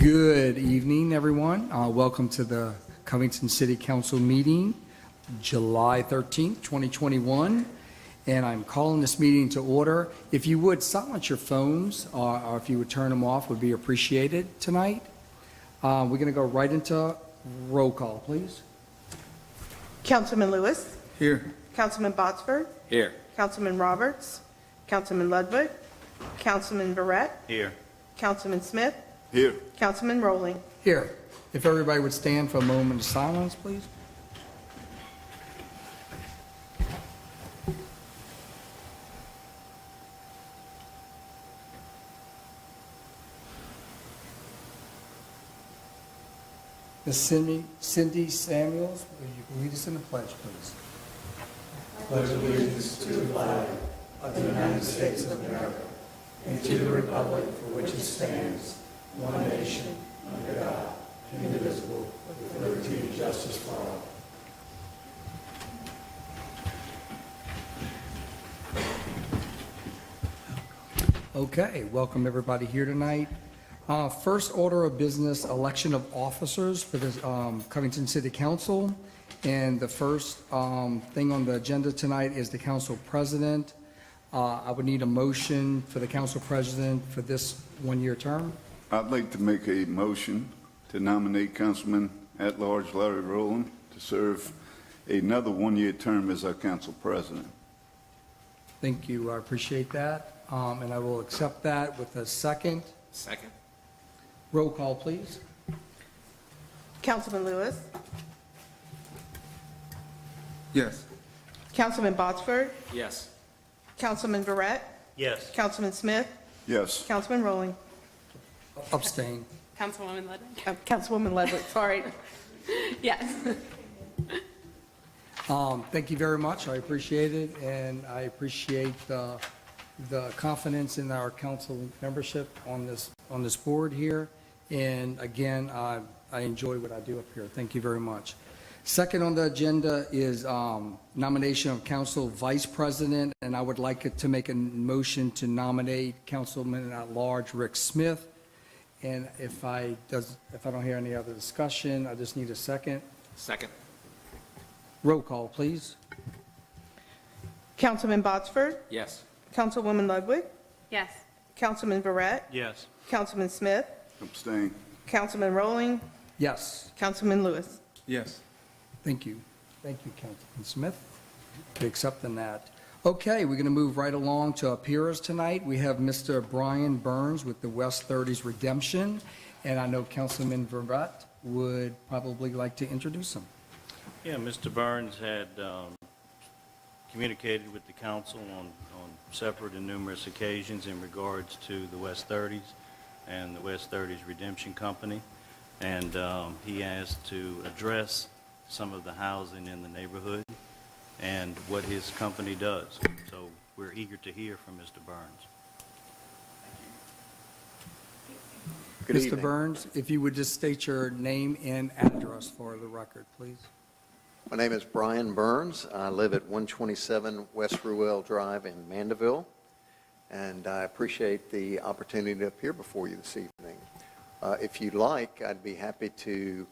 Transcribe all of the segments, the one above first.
Good evening, everyone. Welcome to the Covington City Council meeting, July 13th, 2021. And I'm calling this meeting to order. If you would silence your phones or if you would turn them off, would be appreciated tonight. We're going to go right into roll call, please. Councilman Lewis. Here. Councilman Botsford. Here. Councilman Roberts. Councilman Ludwig. Councilman Barrett. Here. Councilman Smith. Here. Councilman Rowling. Here. If everybody would stand for a moment of silence, please. Ms. Cindy Samuels, will you lead us in the pledge, please? Pledge allegiance to the flag of the United States of America and to the republic for which it stands, one nation, under God, indivisible, with liberty and justice for all. Okay, welcome everybody here tonight. First order of business, election of officers for the Covington City Council. And the first thing on the agenda tonight is the council president. I would need a motion for the council president for this one-year term. I'd like to make a motion to nominate Councilman at-large Larry Rowland to serve another one-year term as our council president. Thank you. I appreciate that. And I will accept that with a second. Second. Roll call, please. Councilman Lewis. Yes. Councilman Botsford. Yes. Councilman Barrett. Yes. Councilman Smith. Yes. Councilman Rowling. Abstain. Councilwoman Ludwig? Councilwoman Ludwig, sorry. Yes. Thank you very much. I appreciate it, and I appreciate the confidence in our council membership on this board here. And again, I enjoy what I do up here. Thank you very much. Second on the agenda is nomination of council vice president, and I would like to make a motion to nominate Councilman at Large Rick Smith. And if I don't hear any other discussion, I just need a second. Second. Roll call, please. Councilman Botsford. Yes. Councilwoman Ludwig. Yes. Councilman Barrett. Yes. Councilman Smith. Abstain. Councilman Rowling. Yes. Councilman Lewis. Yes. Thank you. Thank you, Councilman Smith, for accepting that. Okay, we're going to move right along to appearers tonight. We have Mr. Brian Burns with the West 30s Redemption, and I know Councilman Verrett would probably like to introduce him. Yeah, Mr. Burns had communicated with the council on separate and numerous occasions in regards to the West 30s and the West 30s Redemption Company, and he asked to address some of the housing in the neighborhood and what his company does. So we're eager to hear from Mr. Burns. Good Mr. evening. Burns, if you would just state your name and address for the record, please. My name is Brian Burns. I live at 127 West Ruel Drive in Mandeville, and I appreciate the opportunity to appear before you this evening. If you'd like, I'd be happy to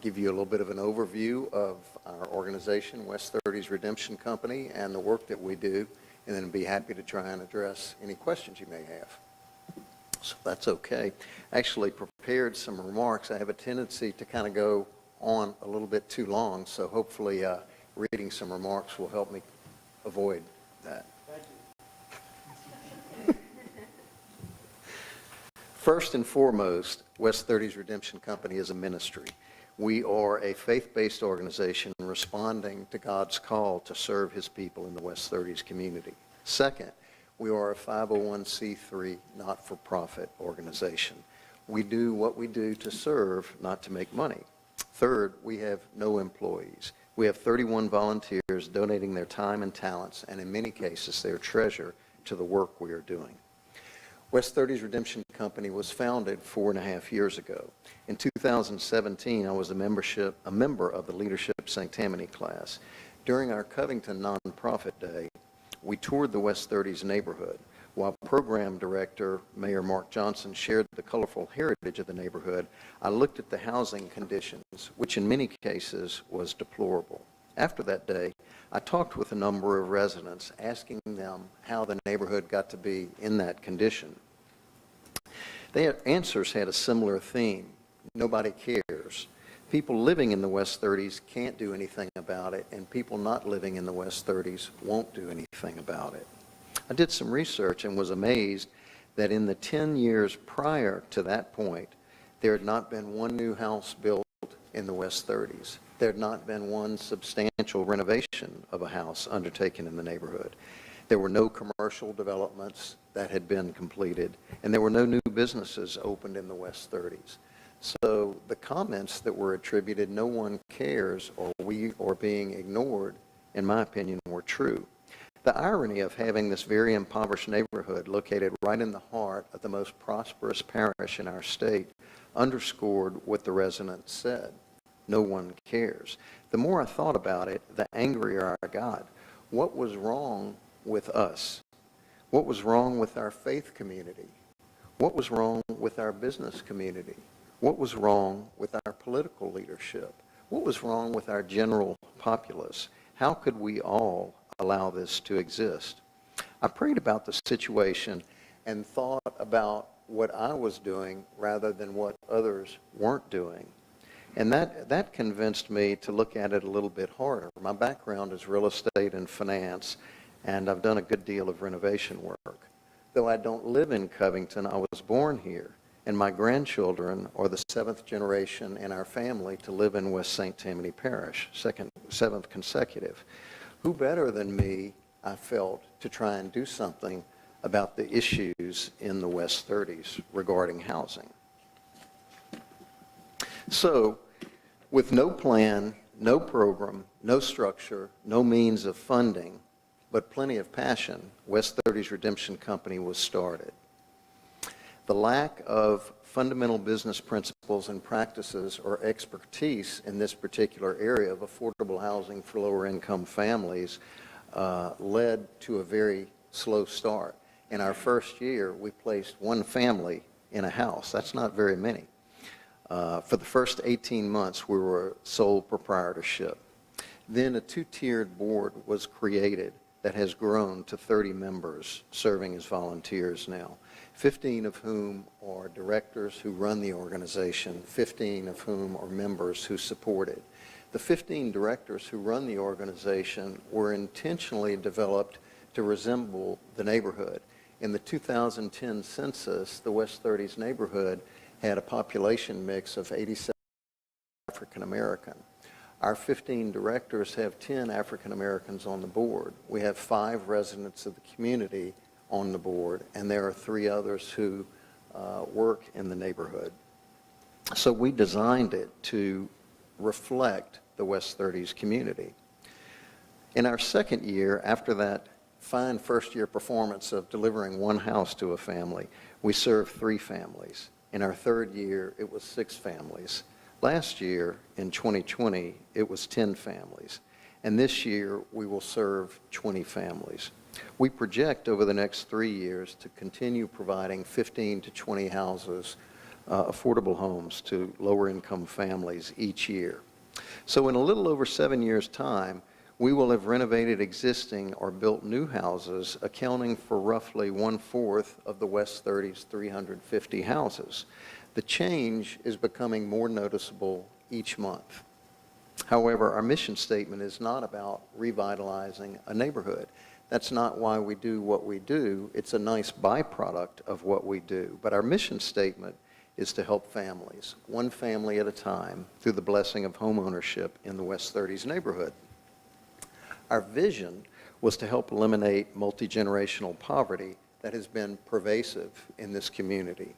give you a little bit of an overview of our organization, West 30s Redemption Company, and the work that we do, and then be happy to try and address any questions you may have. So that's okay. Actually prepared some remarks. I have a tendency to kind of go on a little bit too long, so hopefully reading some remarks will help me avoid that. Thank you. First and foremost, West 30s Redemption Company is a ministry. We are a faith-based organization responding to God's call to serve his people in the West 30s community. Second, we are a 501c3 not-for-profit organization. We do what we do to serve, not to make money. Third, we have no employees. We have 31 volunteers donating their time and talents, and in many cases their treasure, to the work we are doing. West 30s Redemption Company was founded 4.5 years ago. In 2017, I was a member of the Leadership Sanctimony class. During our Covington Nonprofit Day, we toured the West 30s neighborhood. While Program Director Mayor Mark Johnson shared the colorful heritage of the neighborhood, I looked at the housing conditions, which in many cases was deplorable. After that day, I talked with a number of residents, asking them how the neighborhood got to be in that condition. Their answers had a similar theme: nobody cares. People living in the West 30s can't do anything about it, and people not living in the West 30s won't do anything about it. I did some research and was amazed that in the 10 years prior to that point, there had not been one new house built in the West 30s. There had not been one substantial renovation of a house undertaken in the neighborhood. There were no commercial developments that had been completed, and there were no new businesses opened in the West 30s. So the comments that were attributed, "no one cares," or "we are being ignored," in my opinion, were true. The irony of having this very impoverished neighborhood located right in the heart of the most prosperous parish in our state underscored what the residents said: no one cares. The more I thought about it, the angrier I got. What was wrong with us? What was wrong with our faith community? What was wrong with our business community? What was wrong with our political leadership? What was wrong with our general populace? How could we all allow this to exist? I prayed about the situation and thought about what I was doing rather than what others weren't doing. And that convinced me to look at it a little bit harder. My background is real estate and finance, and I've done a good deal of renovation work. Though I don't live in Covington, I was born here, and my grandchildren are the 7th generation in our family to live in West St. Tammany Parish, 7th consecutive. Who better than me, I felt, to try and do something about the issues in the West 30s regarding housing? So, with no plan, no program, no structure, no means of funding, but plenty of passion, West 30s Redemption Company was started. The lack of fundamental business principles and practices or expertise in this particular area of affordable housing for lower income families led to a very slow start. In our first year, we placed one family in a house. That's not very many. For the first 18 months, we were sole proprietorship. Then a two-tiered board was created that has grown to 30 members serving as volunteers now, 15 of whom are directors who run the organization, 15 of whom are members who support it. The 15 directors who run the organization were intentionally developed to resemble the neighborhood. In the 2010 census, the West 30s neighborhood had a population mix of 87 African American. Our 15 directors have 10 African Americans on the board. We have 5 residents of the community on the board, and there are 3 others who work in the neighborhood. So we designed it to reflect the West 30s community. In our second year, after that fine first-year performance of delivering one house to a family, we served 3 families. In our third year, it was 6 families. Last year, in 2020, it was 10 families. And this year, we will serve 20 families. We project over the next 3 years to continue providing 15 to 20 houses, affordable homes to lower-income families each year. So in a little over 7 years' time, we will have renovated existing or built new houses, accounting for roughly 1/4 of the West 30's 350 houses. The change is becoming more noticeable each month. However, our mission statement is not about revitalizing a neighborhood. That's not why we do what we do. It's a nice byproduct of what we do. But our mission statement is to help families, one family at a time, through the blessing of home ownership in the West 30s neighborhood. Our vision was to help eliminate multi-generational poverty that has been pervasive in this community.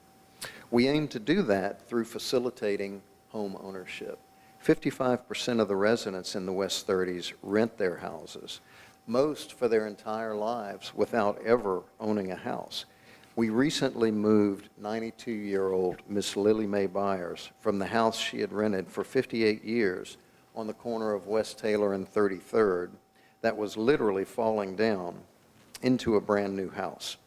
We aim to do that through facilitating home ownership. 55% of the residents in the West 30s rent their houses, most for their entire lives without ever owning a house. We recently moved 92-year-old Miss Lily Mae Byers from the house she had rented for 58 years on the corner of West Taylor and 33rd that was literally falling down into a brand new house.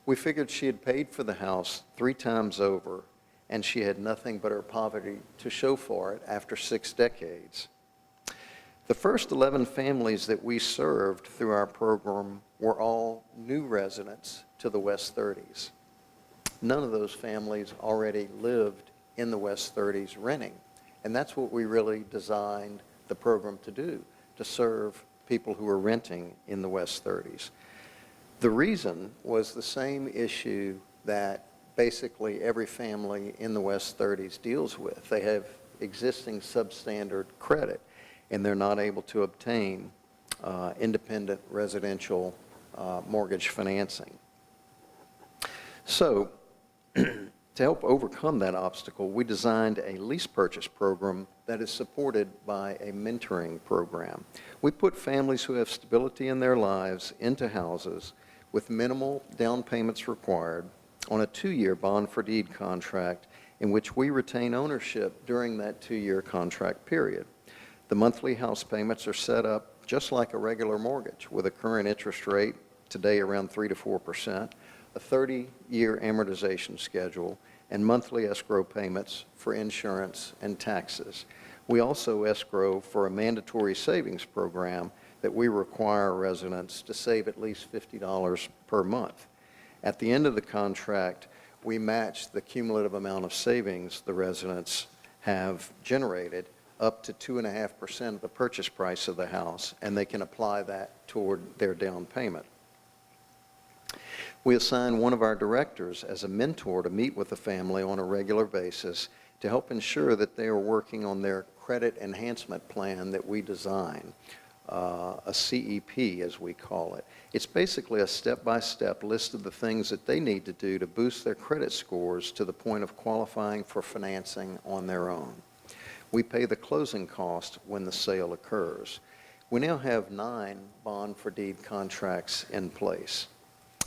We figured she had paid for the house 3 times over, and she had nothing but her poverty to show for it after 6 decades. The first 11 families that we served through our program were all new residents to the West 30s. None of those families already lived in the West 30s renting, and that's what we really designed the program to do, to serve people who are renting in the West 30s. The reason was the same issue that basically every family in the West 30s deals with. They have existing substandard credit, and they're not able to obtain independent residential mortgage financing. So, to help overcome that obstacle, we designed a lease purchase program that is supported by a mentoring program. We put families who have stability in their lives into houses with minimal down payments required on a 2-year bond for deed contract in which we retain ownership during that 2-year contract period. The monthly house payments are set up just like a regular mortgage with a current interest rate, today around 3 to 4%, a 30-year amortization schedule, and monthly escrow payments for insurance and taxes. We also escrow for a mandatory savings program that we require residents to save at least $50 per month. At the end of the contract, we match the cumulative amount of savings the residents have generated up to 2.5% of the purchase price of the house, and they can apply that toward their down payment. We assign one of our directors as a mentor to meet with the family on a regular basis to help ensure that they are working on their credit enhancement plan that we design, a CEP as we call it. It's basically a step-by-step list of the things that they need to do to boost their credit scores to the point of qualifying for financing on their own. We pay the closing cost when the sale occurs. We now have 9 bond for deed contracts in place.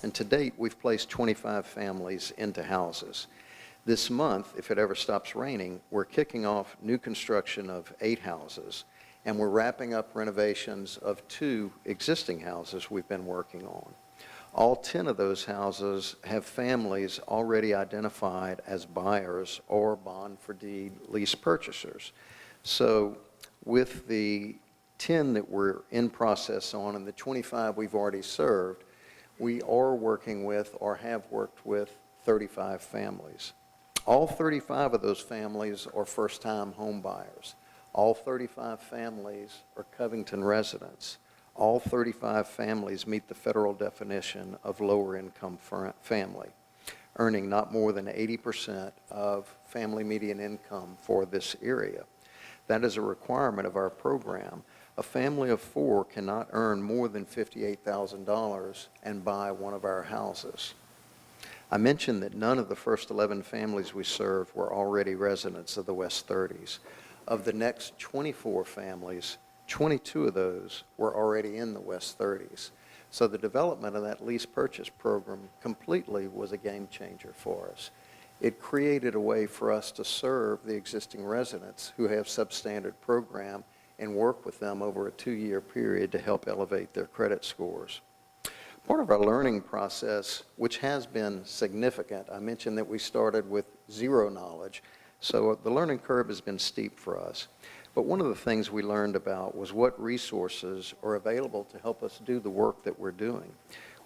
And to date, we've placed 25 families into houses. This month, if it ever stops raining, we're kicking off new construction of 8 houses, and we're wrapping up renovations of 2 existing houses we've been working on. All 10 of those houses have families already identified as buyers or bond for deed lease purchasers. So with the 10 that we're in process on and the 25 we've already served, we are working with or have worked with 35 families. All 35 of those families are first-time home buyers. All 35 families are Covington residents. All 35 families meet the federal definition of lower-income family, earning not more than 80% of family median income for this area. That is a requirement of our program. A family of 4 cannot earn more than $58,000 and buy one of our houses. I mentioned that none of the first 11 families we served were already residents of the West 30s. Of the next 24 families, 22 of those were already in the West 30s. So the development of that lease purchase program completely was a game changer for us. It created a way for us to serve the existing residents who have substandard program and work with them over a 2-year period to help elevate their credit scores. Part of our learning process, which has been significant, I mentioned that we started with 0 knowledge, so the learning curve has been steep for us. But one of the things we learned about was what resources are available to help us do the work that we're doing.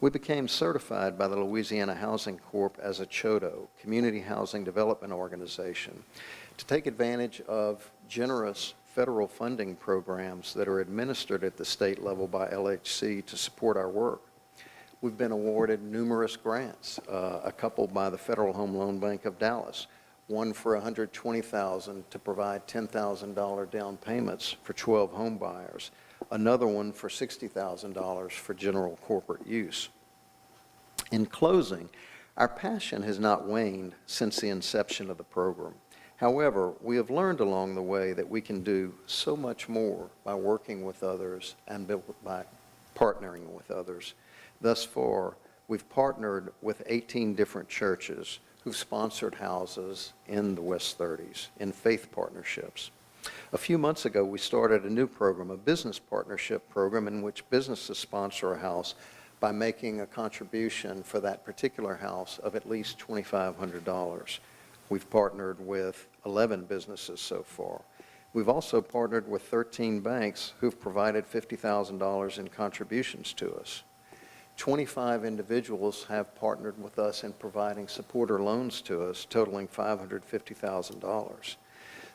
We became certified by the Louisiana Housing Corp as a CHODO, Community Housing Development Organization, to take advantage of generous federal funding programs that are administered at the state level by LHC to support our work. We've been awarded numerous grants, a couple by the Federal Home Loan Bank of Dallas, one for $120,000 to provide $10,000 down payments for 12 home buyers, another one for $60,000 for general corporate use. In closing, our passion has not waned since the inception of the program. However, we have learned along the way that we can do so much more by working with others and by partnering with others. Thus far, we've partnered with 18 different churches who've sponsored houses in the West 30s in faith partnerships. A few months ago, we started a new program, a business partnership program in which businesses sponsor a house by making a contribution for that particular house of at least $2,500. We've partnered with 11 businesses so far. We've also partnered with 13 banks who've provided $50,000 in contributions to us. 25 individuals have partnered with us in providing supporter loans to us, totaling $550,000.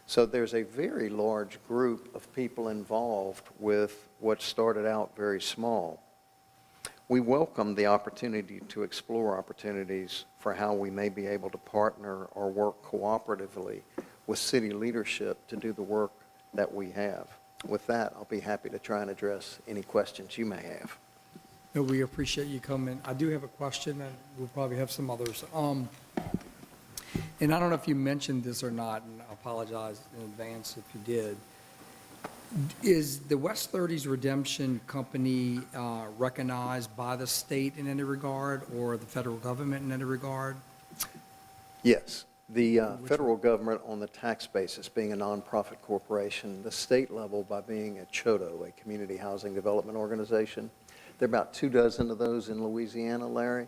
So there's a very large group of people involved with what started out very small. We welcome the opportunity to explore opportunities for how we may be able to partner or work cooperatively with city leadership to do the work that we have. With that, I'll be happy to try and address any questions you may have. No, we appreciate you coming. I do have a question, and we'll probably have some others. And I don't know if you mentioned this or not, and I apologize in advance if you did. Is the West 30s Redemption Company recognized by the state in any regard or the federal government in any regard? Yes. The federal government on the tax basis being a nonprofit corporation, the state level by being a CHODO, a Community Housing Development Organization. There are about 24 of those in Louisiana, Larry,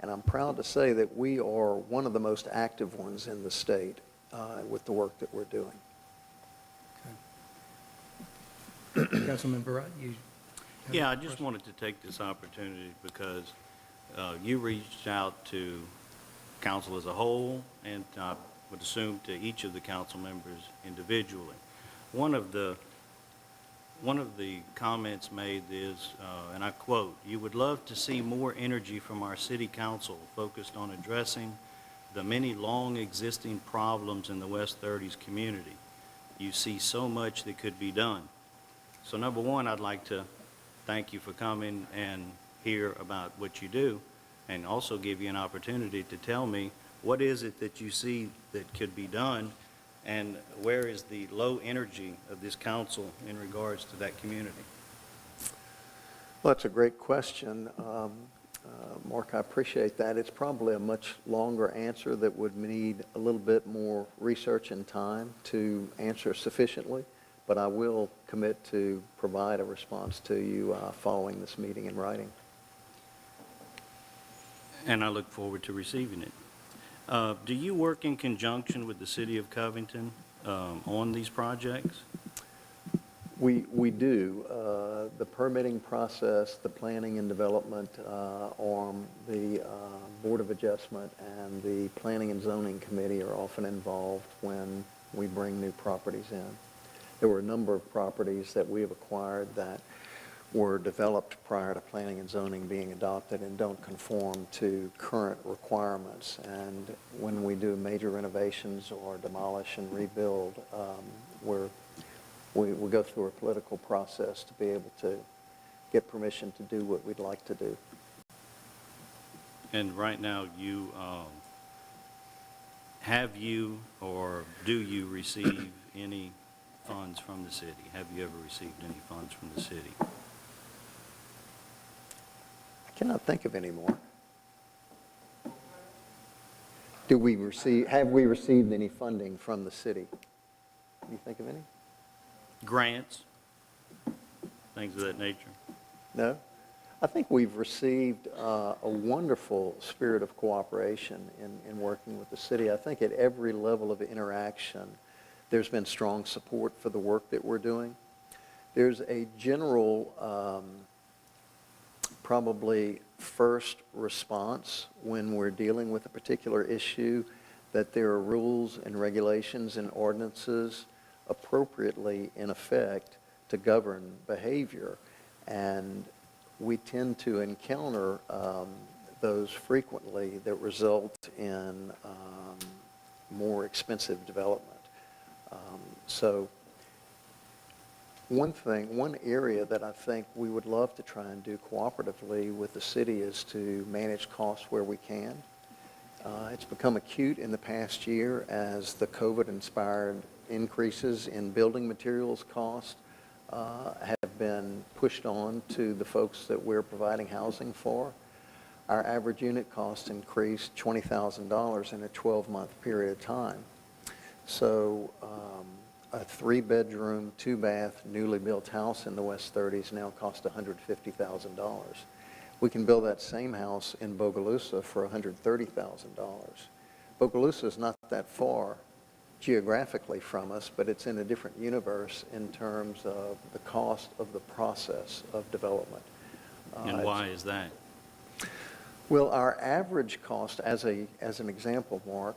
and I'm proud to say that we are one of the most active ones in the state with the work that we're doing. Okay. Councilman Barrett, you have Yeah, a I just question? wanted to take this opportunity because you reached out to council as a whole, and I would assume to each of the council members individually. One of the comments made is, and I quote, "You would love to see more energy from our city council focused on addressing the many long-existing problems in the West 30s community. You see so much that could be done." So number one, I'd like to thank you for coming and hear about what you do, and also give you an opportunity to tell me what is it that you see that could be done, and where is the low energy of this council in regards to that community? Well, that's a great question. Mark, I appreciate that. It's probably a much longer answer that would need a little bit more research and time to answer sufficiently, but I will commit to provide a response to you following this meeting in writing. And I look forward to receiving it. Do you work in conjunction with the city of Covington on these projects? We do. The permitting process, the planning and development arm, the Board of Adjustment, and the Planning and Zoning Committee are often involved when we bring new properties in. There were a number of properties that we have acquired that were developed prior to planning and zoning being adopted and don't conform to current requirements. And when we do major renovations or demolish and rebuild, we go through a political process to be able to get permission to do what we'd like to do. And right now, have you or do you receive any funds from the city? Have you ever received any funds from the city? I cannot think of any more. Have we received any funding from the city? Can you think of any? Grants, things of that nature? No? I think we've received a wonderful spirit of cooperation in working with the city. I think at every level of interaction, there's been strong support for the work that we're doing. There's a general, probably first response when we're dealing with a particular issue, that there are rules and regulations and ordinances appropriately in effect to govern behavior. And we tend to encounter those frequently that result in more expensive development. So one area that I think we would love to try and do cooperatively with the city is to manage costs where we can. It's become acute in the past year as the COVID-inspired increases in building materials cost have been pushed on to the folks that we're providing housing for. Our average unit cost increased $20,000 in a 12-month period of time. So a 3-bedroom, 2-bath, newly built house in the West 30s now costs $150,000. We can build that same house in Bogalusa for $130,000. Bogalusa is not that far geographically from us, but it's in a different universe in terms of the cost of the process of development. And why is that? Well, our average cost, as an example, Mark,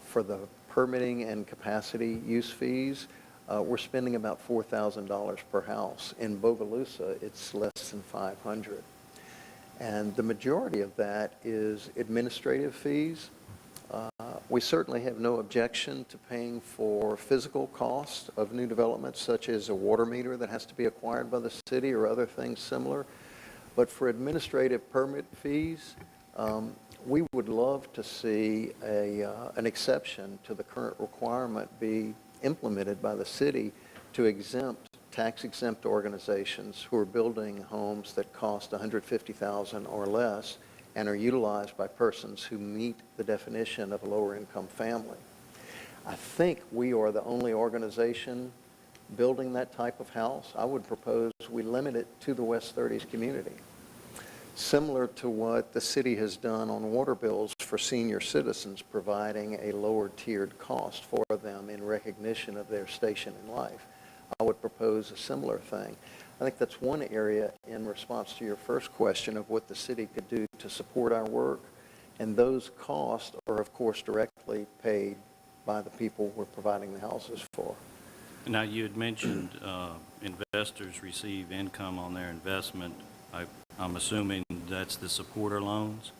for the permitting and capacity use fees, we're spending about $4,000 per house. In Bogalusa, it's less than $500. And the majority of that is administrative fees. We certainly have no objection to paying for physical costs of new developments, such as a water meter that has to be acquired by the city or other things similar. But for administrative permit fees, we would love to see an exception to the current requirement be implemented by the city to exempt tax-exempt organizations who are building homes that cost $150,000 or less and are utilized by persons who meet the definition of a lower-income family. I think we are the only organization building that type of house. I would propose we limit it to the West 30s community, similar to what the city has done on water bills for senior citizens, providing a lower tiered cost for them in recognition of their station in life. I would propose a similar thing. I think that's one area in response to your first question of what the city could do to support our work. And those costs are, of course, directly paid by the people we're providing the houses for. Now, you had mentioned investors receive income on their investment. I'm assuming that's the supporter loans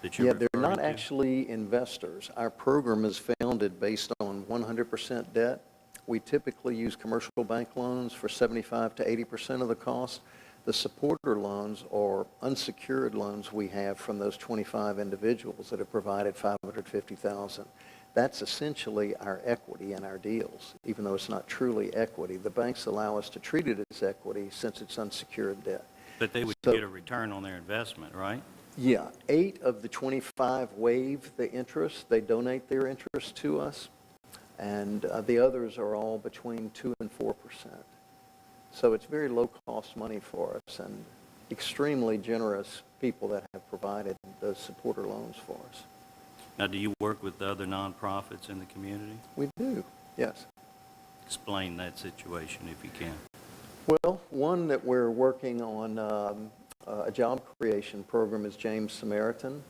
that you're Yeah, referring to? they're not actually investors. Our program is founded based on 100% debt. We typically use commercial bank loans for 75 to 80% of the cost. The supporter loans are unsecured loans we have from those 25 individuals that have provided $550,000. That's essentially our equity in our deals, even though it's not truly equity. The banks allow us to treat it as equity since it's unsecured debt. But they would get a return on their investment, right? Yeah, 8 of the 25 waive the interest. They donate their interest to us. And the others are all between 2% and 4%. So it's very low-cost money for us and extremely generous people that have provided those supporter loans for us. Now, do you work with the other nonprofits in the community? We do, yes. Explain that situation if you can. Well, one that we're working on a job creation program is James Samaritan.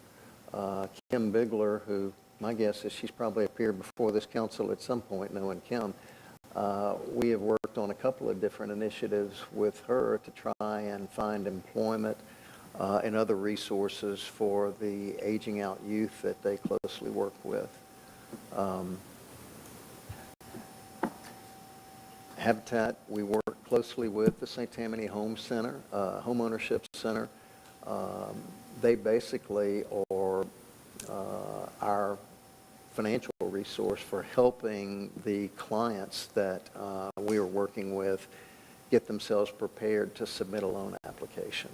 Kim Bigler, who my guess is she's probably appeared before this council at some point, knowing Kim. We have worked on a couple of different initiatives with her to try and find employment and other resources for the aging out youth that they closely work with. Habitat, we work closely with the St. Tammany Home Center, Home Ownership Center. They basically are our financial resource for helping the clients that we are working with get themselves prepared to submit a loan application.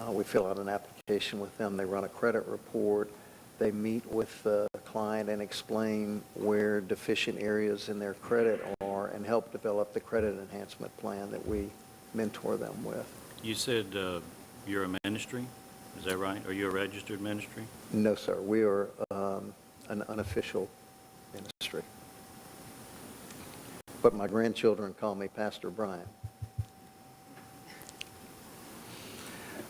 We fill out an application with them. They run a credit report. They meet with the client and explain where deficient areas in their credit are and help develop the credit enhancement plan that we mentor them with. You said you're a ministry, is that right? Are you a registered ministry? No, sir. We are an unofficial ministry. But my grandchildren call me Pastor Brian.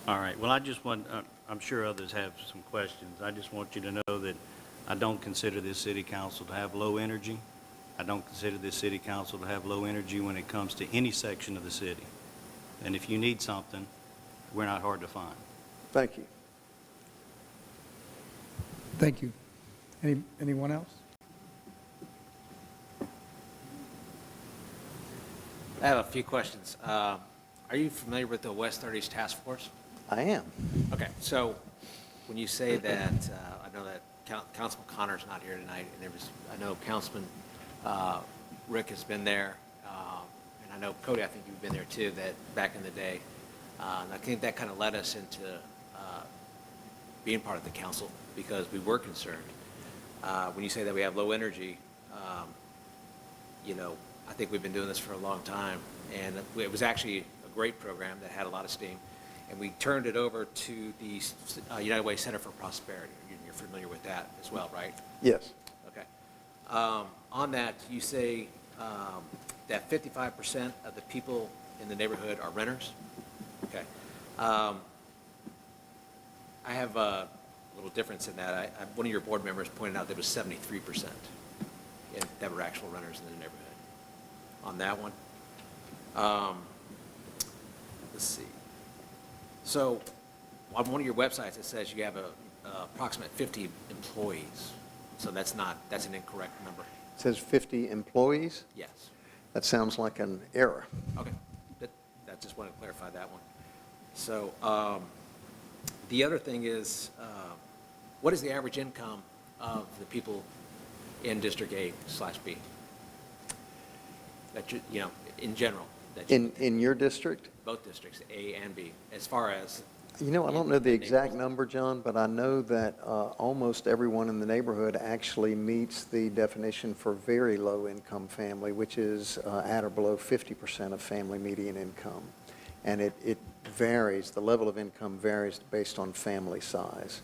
All right. Well, I just want, I'm sure others have some questions. I just want you to know that I don't consider this city council to have low energy. I don't consider this city council to have low energy when it comes to any section of the city. And if you need something, we're not hard to find. Thank you. Thank you. Anyone else? I have a few questions. Are you familiar with the West 30s Task Force? I am. Okay, so when you say that, I know that Councilman Connor's not here tonight, and I know Councilman Rick has been there, and I know Cody, I think you've been there too, that back in the day. And I think that kind of led us into being part of the council because we were concerned. When you say that we have low energy, I think we've been doing this for a long time, and it was actually a great program that had a lot of steam. and we turned it over to the United Way Center for Prosperity. You're familiar with that as well, right? Yes. Okay. On that, you say that 55% of the people in the neighborhood are renters? Okay. I have a little difference in that. One of your board members pointed out there was 73% that were actual renters in the neighborhood. On that one. Let's see. So on one of your websites, it says you have approximate 50 employees. So that's an incorrect number. It says 50 employees? Yes. That sounds like an error. Okay. That just wanted to clarify that one. So the other thing is, what is the average income of the people in District A/B? That you know, in general. In your district? Both districts, A and B, as far as. I don't know the exact number, John, but I know that almost everyone in the neighborhood actually meets the definition for very low-income family, which is at or below 50% of family median income. And it varies, the level of income varies based on family size.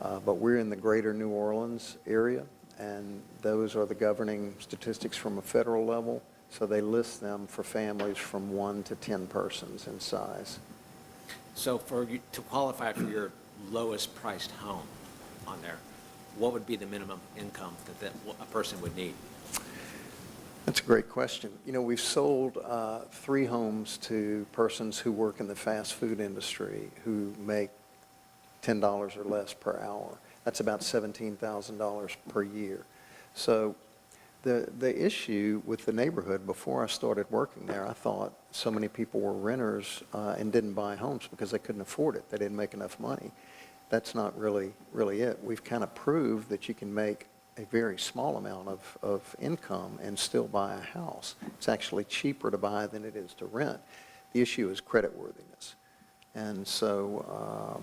But we're in the greater New Orleans area, and those are the governing statistics from a federal level. So they list them for families from 1 to 10 persons in size. So for you to qualify for your lowest priced home on there, what would be the minimum income that a person would need? That's a great question. We've sold 3 homes to persons who work in the fast food industry who make $10 or less per hour. That's about $17,000 per year. So the issue with the neighborhood, before I started working there, I thought so many people were renters and didn't buy homes because they couldn't afford it. They didn't make enough money. That's not really it. We've kind of proved that you can make a very small amount of income and still buy a house. It's actually cheaper to buy than it is to rent. The issue is creditworthiness. And so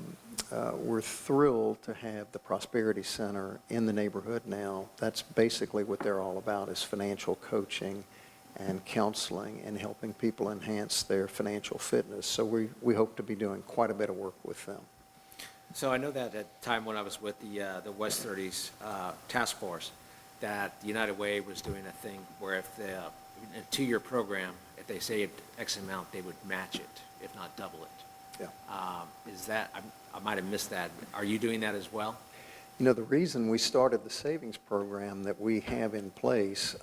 we're thrilled to have the Prosperity Center in the neighborhood now. That's basically what they're all about, is financial coaching and counseling and helping people enhance their financial fitness. So we hope to be doing quite a bit of work with them. So I know that at the time when I was with the West 30s task force, that United Way was doing a thing where if in a 2-year program, if they saved X amount, they would match it, if not double it. Yeah. Is that, I might have missed that. Are you doing that as well? The reason we started the savings program that we have in place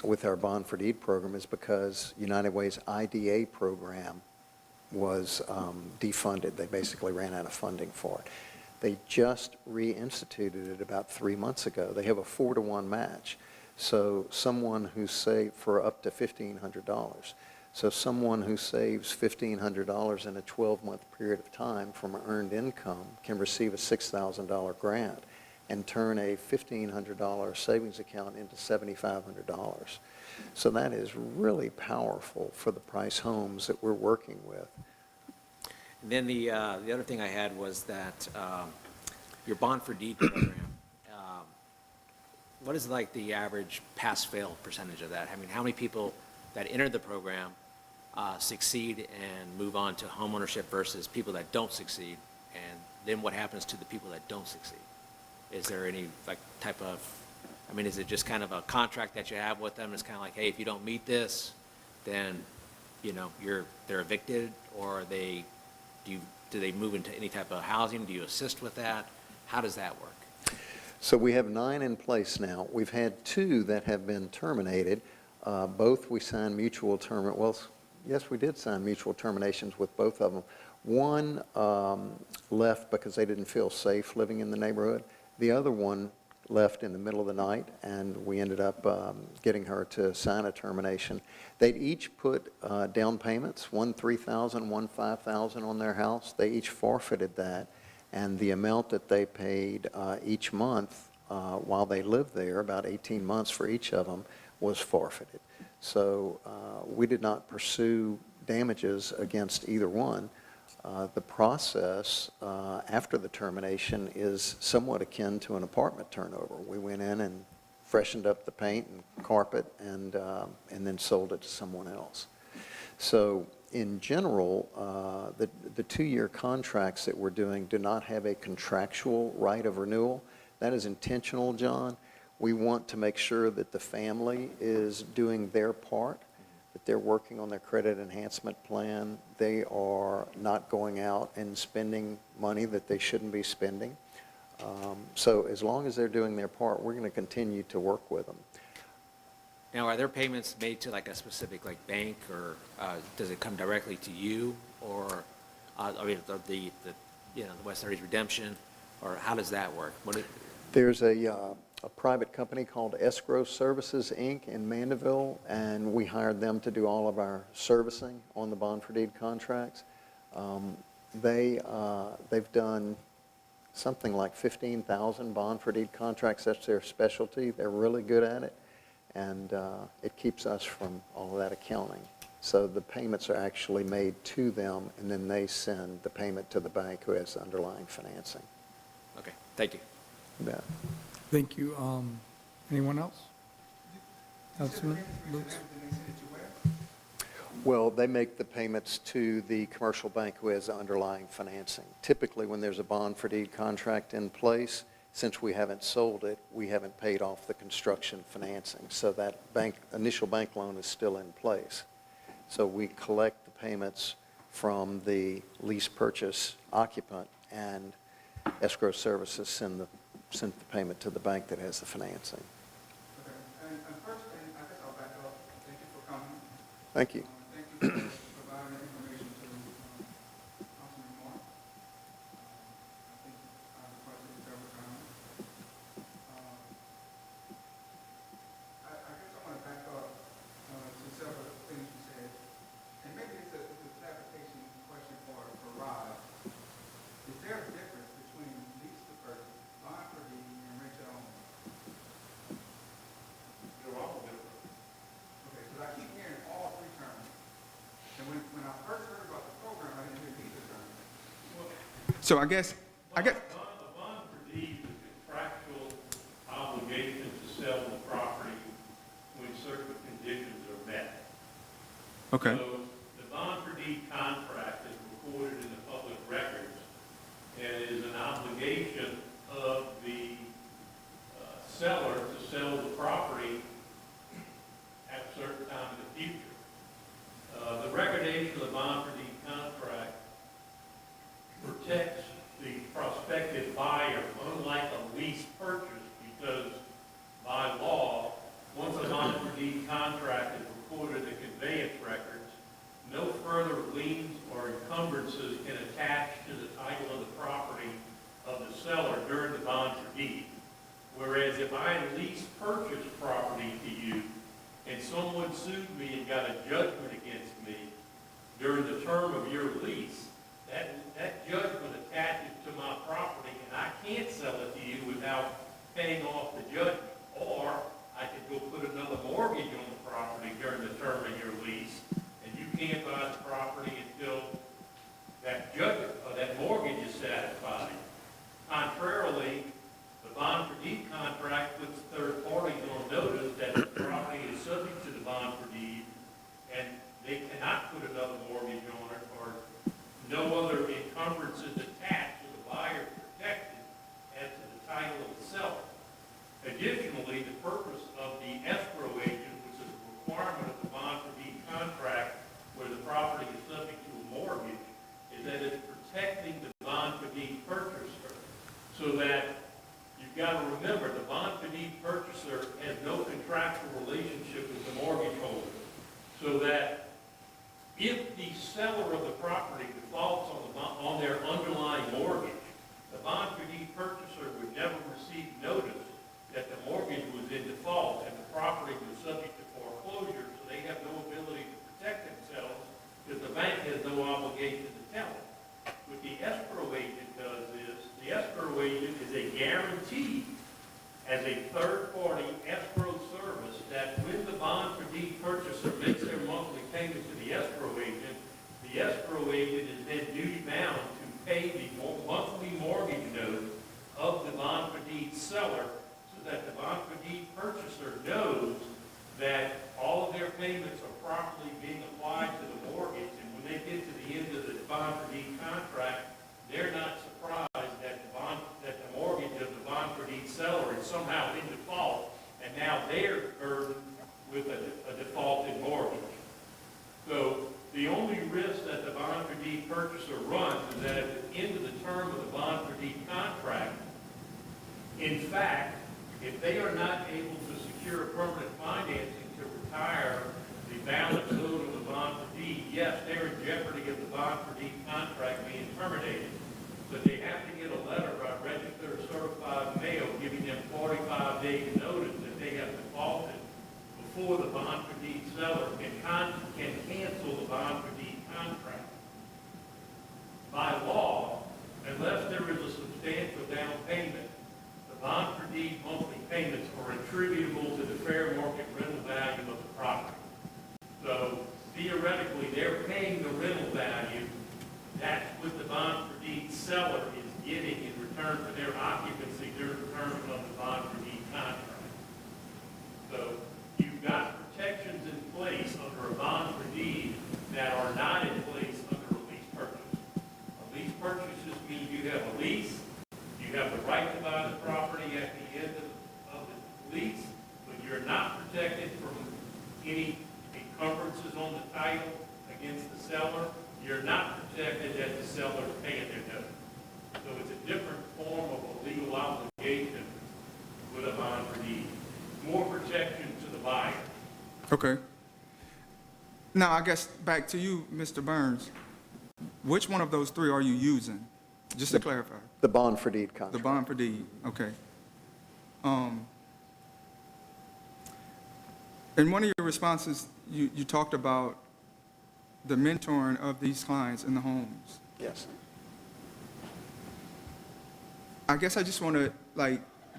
with our Bond for Deed program is because United Way's IDA program was defunded. They basically ran out of funding for it. They just reinstituted it about 3 months ago. They have a 4-to-1 match. So someone who saved for up to $1,500. So someone who saves $1,500 in a 12-month period of time from earned income can receive a $6,000 grant and turn a $1,500 savings account into $7,500. So that is really powerful for the price homes that we're working with. And then the other thing I had was that your Bond for Deed program, what is like the average pass-fail percentage of that? I mean, how many people that enter the program succeed and move on to homeownership versus people that don't succeed? And then what happens to the people that don't succeed? Is there any type of, is it just kind of a contract that you have with them? It's kind of like, hey, if you don't meet this, then, they're evicted, or do they move into any type of housing? Do you assist with that? How does that work? So we have 9 in place now. We've had 2 that have been terminated. Both we signed mutual yes, we did sign mutual terminations with both of them. One left because they didn't feel safe living in the neighborhood. The other one left in the middle of the night, and we ended up getting her to sign a termination. They'd each put down payments, one $3,000, one $5,000 on their house. They each forfeited that, and the amount that they paid each month while they lived there, about 18 months for each of them, was forfeited. So we did not pursue damages against either one. The process after the termination is somewhat akin to an apartment turnover. We went in and freshened up the paint and carpet and then sold it to someone else. So in general, the two-year contracts that we're doing do not have a contractual right of renewal. That is intentional, John. We want to make sure that the family is doing their part, that they're working on their credit enhancement plan. They are not going out and spending money that they shouldn't be spending. So as long as they're doing their part, we're going to continue to work with them. Now, are there payments made to like a specific like bank, or does it come directly to you, or I mean the West 30s redemption, or how does that work? There's a private company called Escrow Services, Inc. in Mandeville, and we hired them to do all of our servicing on the bond for deed contracts. They've done something like 15,000 bond for deed contracts. That's their specialty. They're really good at it, and it keeps us from all of that accounting. So the payments are actually made to them, and then they send the payment to the bank who has the underlying financing. Okay, thank you. Yeah. Thank you. Anyone else? Councilman Lutz? Well, they make the payments to the commercial bank who has the underlying financing. Typically, when there's a bond for deed contract in place, since we haven't sold it, we haven't paid off the construction financing. So that initial bank loan is still in place. So we collect the payments from the lease purchase occupant, and Escrow Services send the payment to the bank that has the financing. Okay. And first thing, I guess I'll back up. Thank you for coming. Thank you. Thank you for providing the information to Councilman Moore. I think I've requested it several times. I guess I want to back up to several things you said. And maybe it's a clarification question for Rod. Is there a difference between lease to purchase, bond for deed, and rent to own? They're all different. Okay, because I keep hearing all three terms. And when I first heard about the program, I didn't hear either term. So I guess. A bond for deed is a contractual obligation to sell the property when certain conditions are met. Okay. So the bond for deed contract is recorded in the public records and is an obligation of the seller to sell the property at a certain time in the future. The recordation of the bond for deed contract protects the prospective buyer, unlike a lease purchase, because by law, once a bond for deed contract is recorded in the conveyance records, no further liens or encumbrances can attach to the title of the property of the seller during the bond for deed. Whereas if I lease purchase property to you and someone sued me and got a judgment against me during the term of your lease, that judgment attaches to my property, and I can't sell it to you without paying off the judgment. Or I could go put another mortgage on the property during the term of your lease, and you can't buy the property until that judgment or that mortgage is satisfied. Contrarily, the bond for deed contract puts third parties on notice that the property is subject to the bond for deed, and they cannot put another mortgage on it, or no other encumbrances attached to the buyer protected as to the title of the seller. Additionally, the purpose of the escrow agent, which is a requirement of the bond for deed contract where the property is subject to a mortgage, is that it's protecting the bond for deed purchaser, so that you've got to remember the bond for deed purchaser has no contractual relationship with the mortgage holder, so that if the seller of the property defaults on their underlying mortgage, the bond for deed purchaser would never receive notice that the mortgage was in default and the property was subject to foreclosure, so they have no ability to protect themselves because the bank has no obligation to tell them. What the escrow agent does is, the escrow agent is a guarantee as a third-party escrow service that when the bond for deed purchaser makes their monthly payment to the escrow agent is then duty-bound to pay the monthly mortgage note of the bond for deed seller, so that the bond for deed purchaser knows that all of their payments are properly being applied to the mortgage. And when when they get to the end of the bond for deed contract, they're not surprised that the mortgage of the bond for deed seller is somehow in default, and now they're burdened with a defaulted mortgage. So the only risk that the bond for deed purchaser runs is that at the end of the term of the bond for deed contract, in fact, if they are not able to secure permanent financing to retire the balance owed of the bond for deed, yes, they're in jeopardy of the bond for deed contract being terminated. But they have to get a letter by registered or certified mail giving them 45 days notice that they have defaulted before the bond for deed seller can cancel the bond for deed contract. By law, unless there is a substantial down payment, the bond for deed monthly payments are attributable to the fair market rental value of the property. So theoretically, they're paying the rental value. That's what the bond for deed seller is getting in return for their occupancy during the term of the bond for deed contract. So you've got protections in place under a bond for deed that are not in place under a lease purchase. A lease purchase just means you have a lease, you have the right to buy the property at the end of the lease, but you're not protected from any encumbrances on the title against the seller. You're not protected that the seller is paying their note. So it's a different form of a legal obligation with a bond for deed. More protection to the buyer. Okay. Now, I guess back to you, Mr. Burns. Which one of those three are you using? Just to clarify. The bond for deed contract. The bond for deed, okay. In one of your responses, you talked about the mentoring of these clients in the homes. Yes. I guess I just want to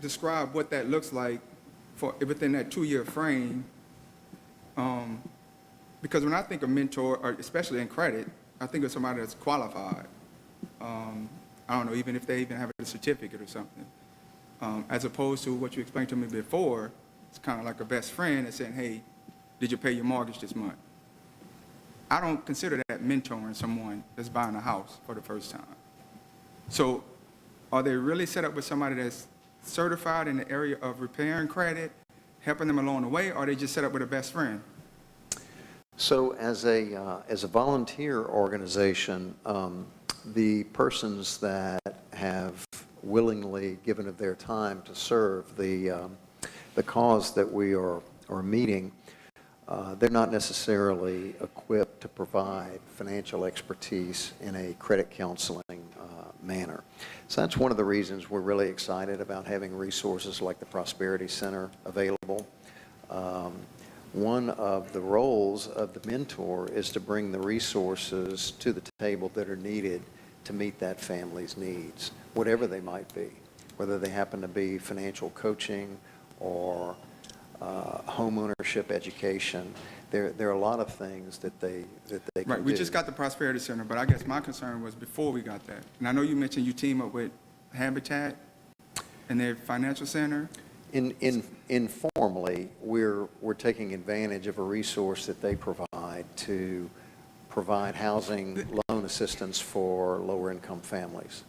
describe what that looks like for within that 2-year frame. Because when I think of mentor, or especially in credit, I think of somebody that's qualified. I don't know, even if they even have a certificate or something. As opposed to what you explained to me before, it's kind of like a best friend that's saying, hey, did you pay your mortgage this month? I don't consider that mentoring someone that's buying a house for the first time. So are they really set up with somebody that's certified in the area of repairing credit, helping them along the way, or are they just set up with a best friend? So as a volunteer organization, the persons that have willingly given of their time to serve the cause that we are meeting, they're not necessarily equipped to provide financial expertise in a credit counseling manner. So that's one of the reasons we're really excited about having resources like the Prosperity Center available. One of the roles of the mentor is to bring the resources to the table that are needed to meet that family's needs, whatever they might be, whether they happen to be financial coaching or home ownership education. There are a lot of things that they can Right, we do. just got the Prosperity Center, but I guess my concern was before we got that. And I know you mentioned you team up with Habitat and their financial center. Informally, we're taking advantage of a resource that they provide to provide housing loan assistance for lower income families.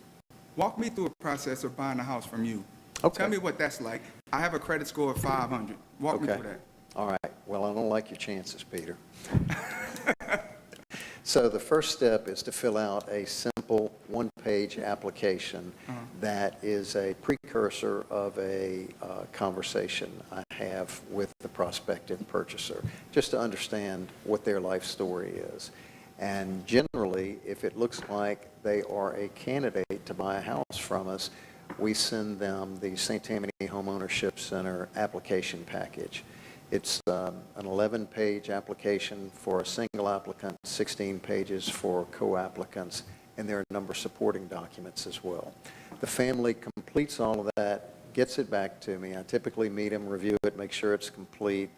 Walk me through a process of buying a house from you. Okay. Tell me what that's like. I have a credit score of 500. Walk me Okay. through that. All right. Well, I don't like your chances, Peter. So the first step is to fill out a simple one-page application that is a precursor of a conversation I have with the prospective purchaser, just to understand what their life story is. And generally, if it looks like they are a candidate to buy a house from us, we send them the St. Tammany Home Ownership Center application package. It's an 11-page application for a single applicant, 16 pages for co-applicants, and there are a number of supporting documents as well. The family completes all of that, gets it back to me. I typically meet them, review it, make sure it's complete.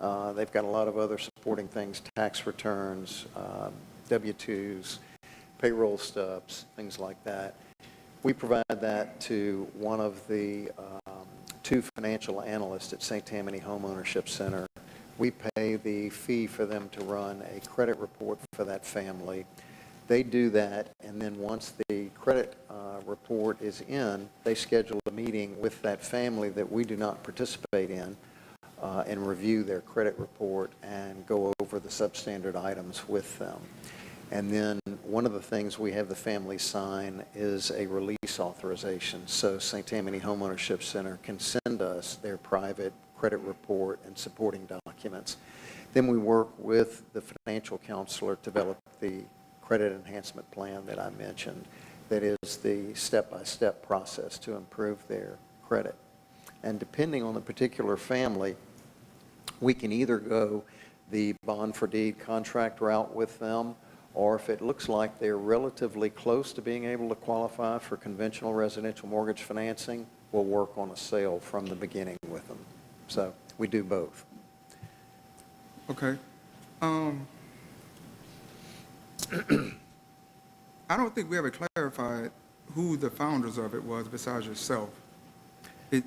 They've got a lot of other supporting things, tax returns, W-2s, payroll stubs, things like that. We provide that to one of the two financial analysts at St. Tammany Home Ownership Center We pay the fee for them to run a credit report for that family. They do that, and then once the credit report is in, they schedule a meeting with that family that we do not participate in and review their credit report and go over the substandard items with them. And then one of the things we have the family sign is a release authorization. So St. Tammany Homeownership Center can send us their private credit report and supporting documents. Then we work with the financial counselor to develop the credit enhancement plan that I mentioned. That is the step-by-step process to improve their credit. And depending on the particular family, we can either go the bond for deed contract route with them, or if it looks like they're relatively close to being able to qualify for conventional residential mortgage financing, we'll work on a sale from the beginning with them. So we do both. Okay. I don't think we ever clarified who the founders of it was besides yourself. It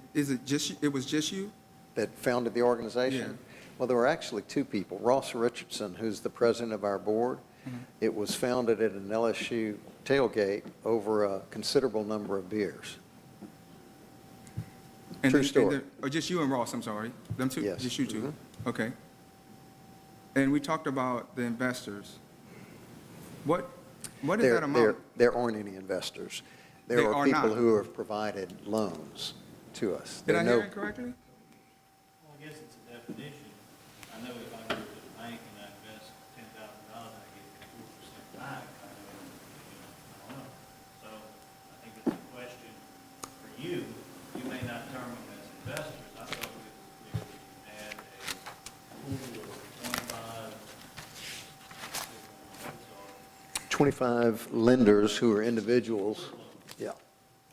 was just you? That founded the organization? Yeah. Well, there were actually two people. Ross Richardson, who's the president of our board, it was founded at an LSU tailgate over a considerable number of beers. True story. Or just you and Ross, I'm sorry. Them two? Yes. Just you two? Okay. And we talked about the investors. What is that amount? There aren't any investors. There They are are people not. who have provided loans to us. Did There I are hear no- it correctly? Well, I guess it's a definition. I know if I go to the bank and I invest $10,000, I get 4% back. I don't know. So I think it's a question for you. You may not term them as investors. I thought it was clear that you had a pool of 25 lenders who are individuals, yeah,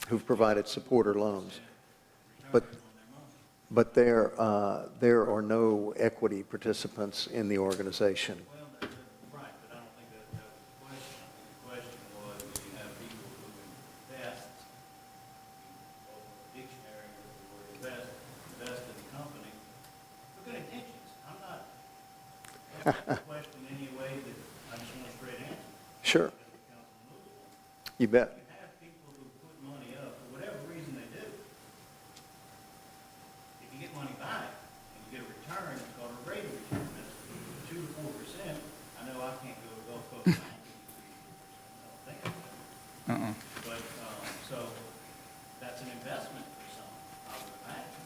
who've provided support or loans. But there are no equity participants in the organization. Well, right, but I don't think that was the question. I think the question was, do you have people who invest, in the dictionary of the word invest in the company for good intentions? I'm not asking the question in any way that I just want a straight answer. Sure, you bet. You have people who put money up for whatever reason they do. If you get money back and you get a return, it's called a rate of return. That's 2 to 4%. I know I can't go to Gulf Coast Bank and give 3%. I don't think I can. But, so that's an investment for some, I would imagine.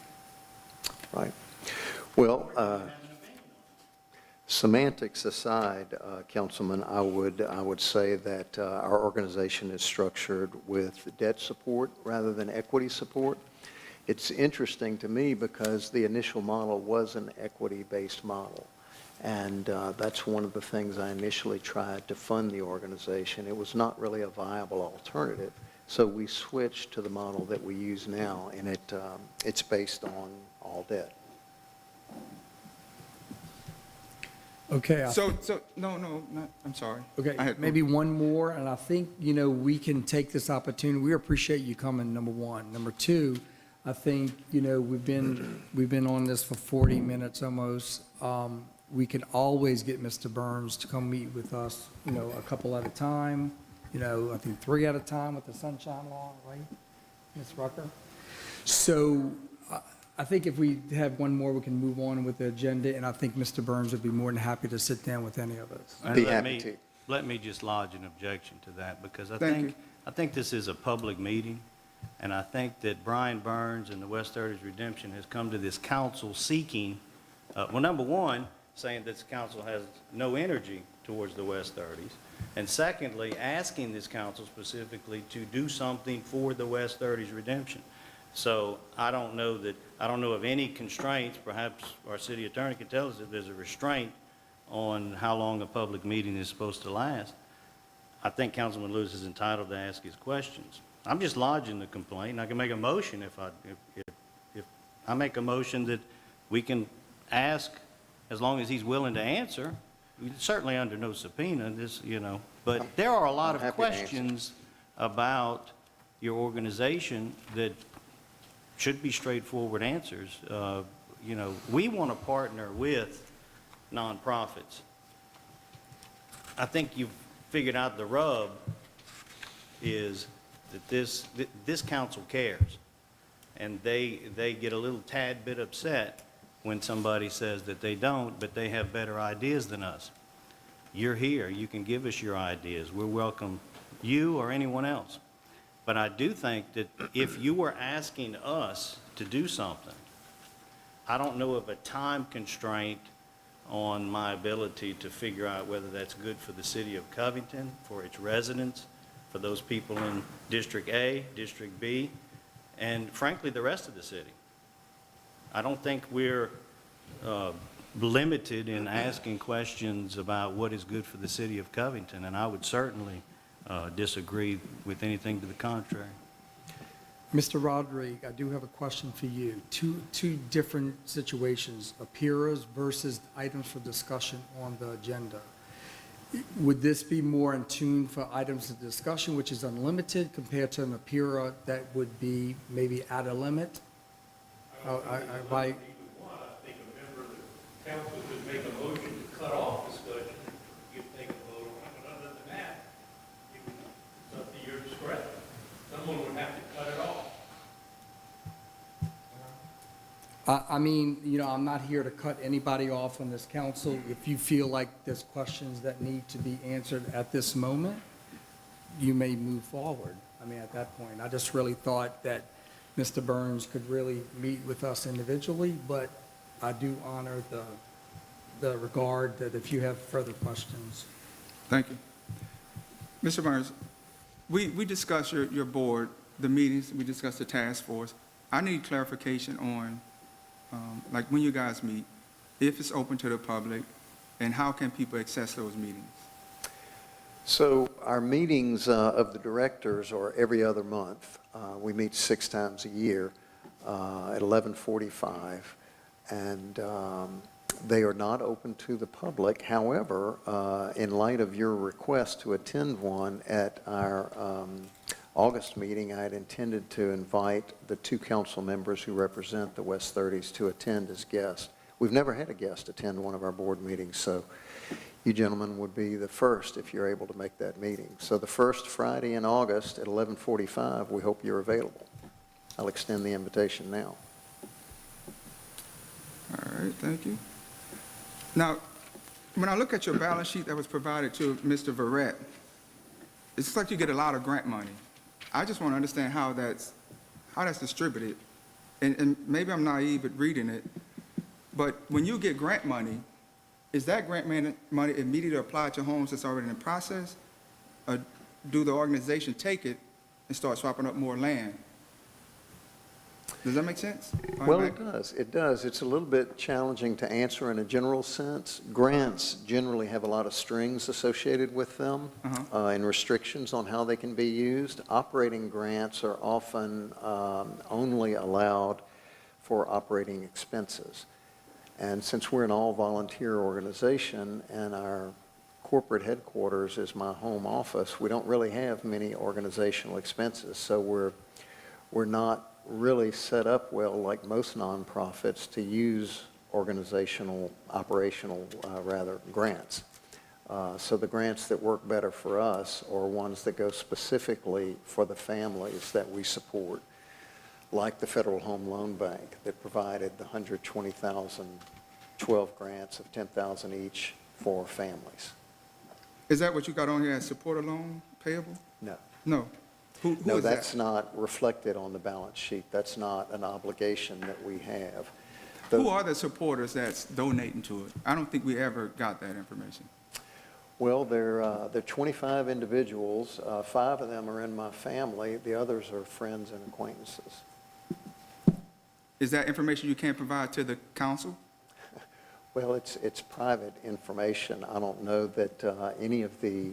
Right. Well, You have an opinion on it. semantics aside, Councilman, I would say that our organization is structured with debt support rather than equity support. It's interesting to me because the initial model was an equity-based model. And that's one of the things I initially tried to fund the organization. It was not really a viable alternative. So we switched to the model that we use now, and it's based on all debt. Okay. I'm sorry. Okay, I had- maybe one more, and I think, we can take this opportunity. We appreciate you coming, number one. Number two, I think, we've been on this for 40 minutes almost. We can always get Mr. Burns to come meet with us, a couple at a time, I think 3 at a time with the sunshine law, right, Ms. Rucker? So I think if we have one more, we can move on with the agenda, and I think Mr. Burns would be more than happy to sit down with any of us. And Be let happy me- to. Let me just lodge an objection to that, because I Thank think this is a public meeting, and I think that Brian Burns and the West 30s Redemption has come to this council seeking, well, number one, saying that this council has no energy towards the West 30s, and secondly, asking this council specifically to do something for the West 30s Redemption. So I don't know of any constraints. Perhaps our city attorney can tell us if there's a restraint on how long a public meeting is supposed to last. I think Councilman Lewis is entitled to ask his questions. I'm just lodging the complaint, and I can make a motion if I make a motion that we can ask, as long as he's willing to answer, certainly under no subpoena, but there are a lot I'm of happy to answer. questions about your organization that should be straightforward answers. We want to partner with nonprofits. I think you've figured out the rub is that this council cares, and they get a little tad bit upset when somebody says that they don't, but they have better ideas than us. You're here, you can give us your ideas. We'll welcome you or anyone else. But I do think that if you were asking us to do something, I don't know of a time constraint on my ability to figure out whether that's good for the city of Covington, for its residents, for those people in District A, District B, and frankly, the rest of the city. I don't think we're limited in asking questions about what is good for the city of Covington, and I would certainly disagree with anything to the contrary. Mr. Rodrigue, I do have a question for you. Two different situations, appearers versus items for discussion on the agenda. Would this be more in tune for items of discussion, which is unlimited, compared to an appearer that would be maybe at a limit? Either one, I think a member of the council could make a motion to cut off discussion, you can take a vote on it, but other than that, it's up to your discretion. Someone would have to cut it off. I mean, you know, I'm not here to cut anybody off on this council. If you feel like there's questions that need to be answered at this moment, you may move forward. I mean, at that point, I just really thought that Mr. Burns could really meet with us individually, but I do honor the regard that if you have further questions. Thank you. Mr. Burns, we discussed your board, the meetings, we discussed the task force. I need clarification on, like when you guys meet, if it's open to the public, and how can people access those meetings? So our meetings of the directors are every other month. We meet 6 times a year at 11:45, and they are not open to the public. However, in light of your request to attend one at our August meeting, I had intended to invite the 2 council members who represent the West 30s to attend as guests. We've never had a guest attend one of our board meetings, so you gentlemen would be the first if you're able to make that meeting. So the first Friday in August at 11:45, we hope you're available. I'll extend the invitation now. All right, thank you. Now, when I look at your balance sheet that was provided to Mr. Verrett, it's like you get a lot of grant money. I just want to understand how that's distributed. And maybe I'm naive at reading it, but when you get grant money, is that grant money immediately applied to homes that's already in the process? Or do the organization take it and start swapping up more land? Does that make sense? Well, it does. It does. It's a little bit challenging to answer in a general sense. Grants generally have a lot of strings associated with them and restrictions on how they can be used. Operating grants are often only allowed for operating expenses. And since we're an all-volunteer organization and our corporate headquarters is my home office, we don't really have many organizational expenses. So we're not really set up well, like most nonprofits, to use operational grants. So the grants that work better for us are ones that go specifically for the families that we support, like the Federal Home Loan Bank that provided the 120,000, 12 grants of 10,000 each for families. Is that what you got on here as supporter loan payable? No. No. Who No, is that? that's not reflected on the balance sheet. That's not an obligation that we have. Who are the supporters that's donating to it? I don't think we ever got that information. Well, there are 25 individuals. 5 of them are in my family. The others are friends and acquaintances. Is that information you can't provide to the council? Well, it's private information. I don't know that any of the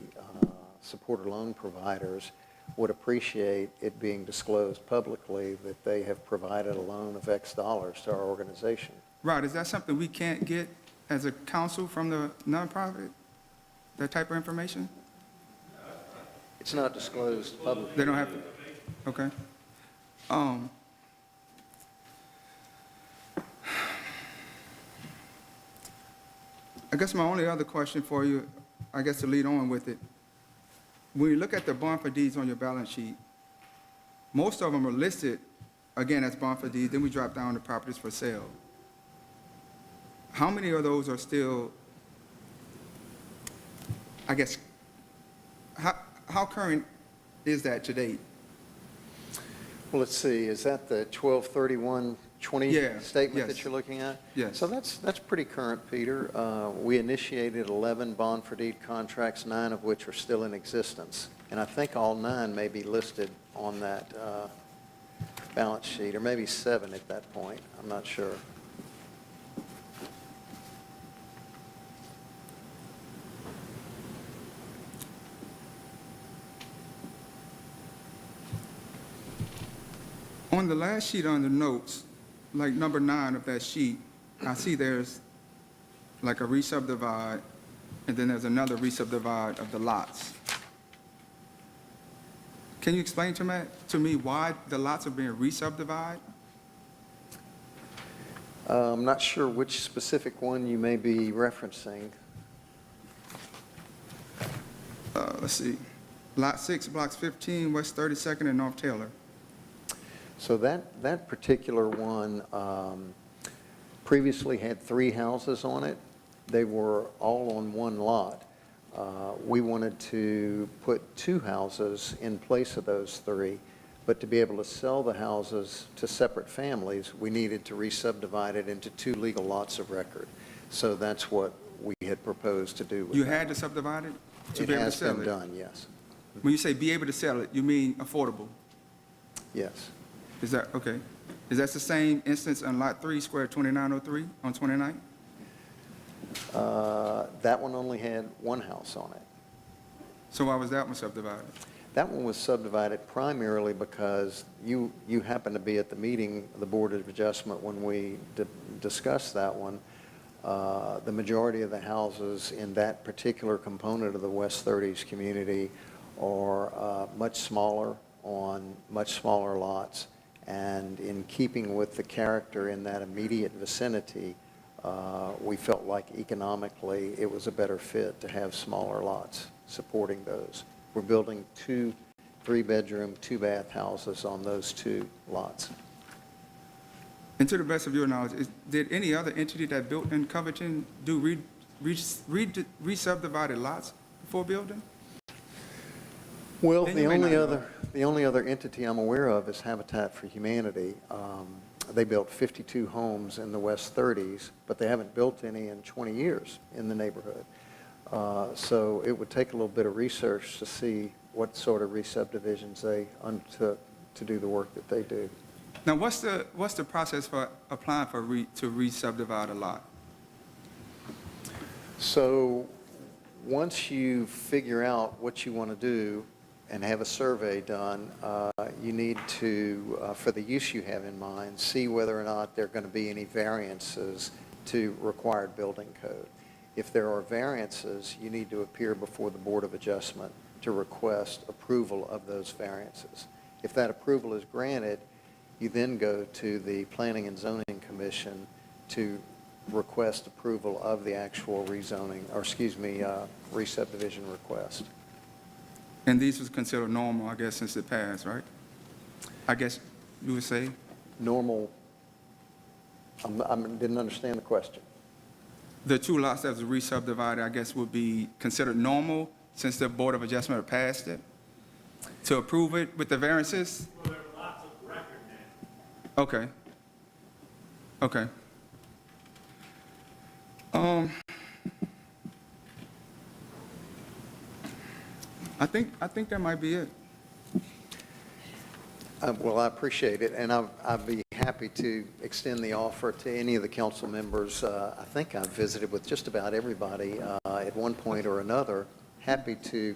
supporter loan providers would appreciate it being disclosed publicly that they have provided a loan of X dollars to our organization. Right. Is that something we can't get as a council from the nonprofit? That type of information? It's not disclosed publicly. They don't have to? Okay. I guess my only other question for you, I guess to lead on with it, when you look at the bond for deeds on your balance sheet, most of them are listed, again, as bond for deeds, then we drop down to properties for sale. How many of those are still, I guess, how current is that to date? Well, let's see, is that the 12/31/20 Yeah, statement yes. that you're looking at? Yes. So that's pretty current, Peter. We initiated 11 bond for deed contracts, 9 of which are still in existence. And I think all 9 may be listed on that balance sheet, or maybe 7 at that point. I'm not sure. On the last sheet on the notes, like number 9 of that sheet, I see there's like a re-subdivide, and then there's another re-subdivide of the lots. Can you explain to me why the lots are being re-subdivided? I'm not sure which specific one you may be referencing. Let's see. Lot 6, blocks 15, West 32nd and North Taylor. So that particular one previously had 3 houses on it. They were all on one lot. We wanted to put 2 houses in place of those 3, but to be able to sell the houses to separate families, we needed to re-subdivide it into 2 legal lots of record. So that's what we had proposed to do with You that. had to subdivide it to It be able to has sell been it? done, yes. When you say be able to sell it, you mean affordable? Yes. Is that, okay. Is that the same instance on Lot 3, Square 2903 on 29? That one only had 1 house on it. So why was that one subdivided? That one was subdivided primarily because you happened to be at the meeting, the Board of Adjustment, when we discussed that one. The majority of the houses in that particular component of the West 30s community are much smaller, on much smaller lots. And in keeping with the character in that immediate vicinity, we felt like economically it was a better fit to have smaller lots supporting those. We're building 2 3-bedroom, 2-bath houses on those 2 lots. And to the best of your knowledge, did any other entity that built in Covington do re-subdivided lots before building? Well, And the you may only not know. other entity I'm aware of is Habitat for Humanity. They built 52 homes in the West 30s, but they haven't built any in 20 years in the neighborhood. So it would take a little bit of research to see what sort of re-subdivisions they undertook to do the work that they do. Now, what's the process for applying to re-subdivide a lot? So once you figure out what you want to do and have a survey done, you need to, for the use you have in mind, see whether or not there are going to be any variances to required building code. If there are variances, you need to appear before the Board of Adjustment to request approval of those variances. If that approval is granted, you then go to the Planning and Zoning Commission to request approval of the actual rezoning, or re-subdivision request. And these was considered normal, I guess, since it passed, right? I guess you would say? Normal, I didn't understand the question. The 2 lots that was re-subdivided, I guess, would be considered normal since the Board of Adjustment had passed it to approve it with the variances? Well, there are lots of record now. Okay. Okay. I think that might be it. Well, I appreciate it, and I'd be happy to extend the offer to any of the council members. I think I've visited with just about everybody at one point or another. Happy to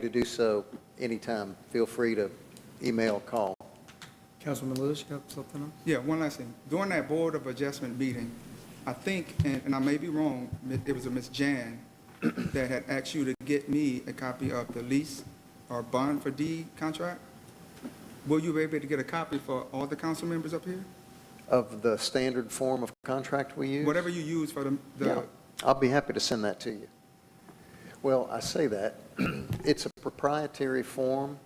do so anytime. Feel free to email, call. Councilman Lewis, you have something else? Yeah, one last thing. During that Board of Adjustment meeting, I think, and I may be wrong, it was a Ms. Jan that had asked you to get me a copy of the lease or bond for deed contract. Will you be able to get a copy for all the council members up here? Of the standard form of contract we use? Whatever you use for the Yeah. I'll be happy to send that to you. Well, I say that. It's a proprietary form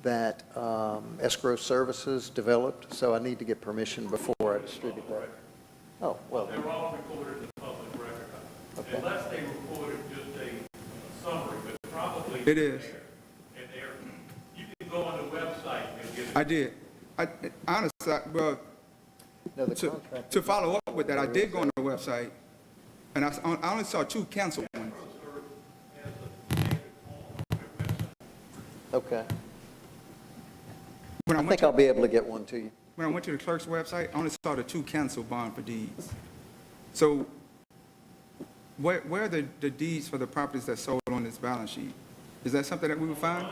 that escrow services developed, so I need to get permission before I distribute that. Oh, well, They're all recorded in public record. Okay. Unless they recorded just a summary, but probably. It is. And they're, you can go on the website and get it. I did. Honestly, well, no, the to, contract. to follow up with that, I did go on the website, and I only saw 2 canceled ones. Okay. When I went think to- I'll be able to get one to you. When I went to the clerk's website, I only saw the 2 canceled bond for deeds. So where are the deeds for the properties that sold on this balance sheet? Is that something that we would find?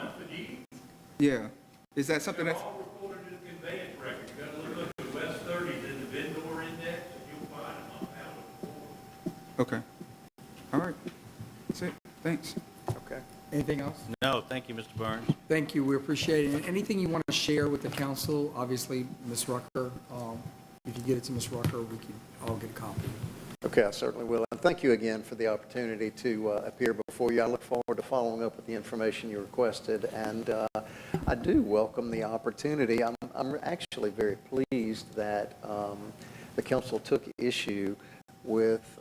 Yeah. Is that something They're that's, all recorded in the conveyance record. You gotta look at the West 30s in the vendor index, and you'll find them on down. okay. All right. That's it. Thanks. Okay. Anything else? No, thank you, Mr. Burns. Thank you, we appreciate it. And anything you want to share with the council, obviously, Ms. Rucker, if you get it to Ms. Rucker, we can all get a copy. Okay, I certainly will. And thank you again for the opportunity to appear before you. I look forward to following up with the information you requested, and I do welcome the opportunity. I'm actually very pleased that the council took issue with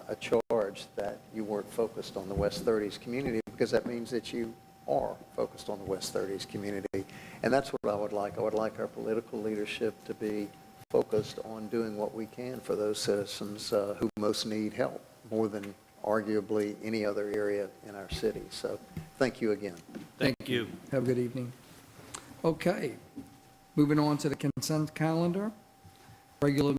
a charge that you weren't focused on the West 30s community, because that means that you are focused on the West 30s community. And that's what I would like. I would like our political leadership to be focused on doing what we can for those citizens who most need help, more than arguably any other area in our city. So thank you again. Thank you. Have a good evening. Okay, moving on to the consent calendar. Regular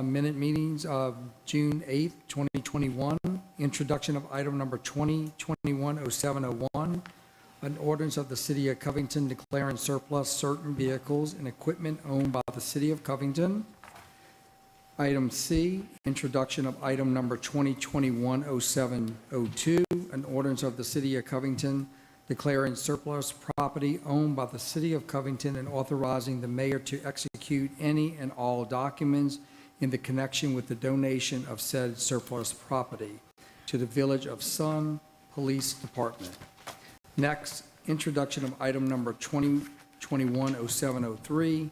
minute meetings of June 8th, 2021. Introduction of item number 2021-0701, an ordinance of the City of Covington declaring surplus certain vehicles and equipment owned by the City of Covington. Item C, introduction of item number 2021-0702, an ordinance of the City of Covington declaring surplus property owned by the City of Covington and authorizing the mayor to execute any and all documents in the connection with the donation of said surplus property to the Village of Sun Police Department. Next, introduction of item number 2021-0703,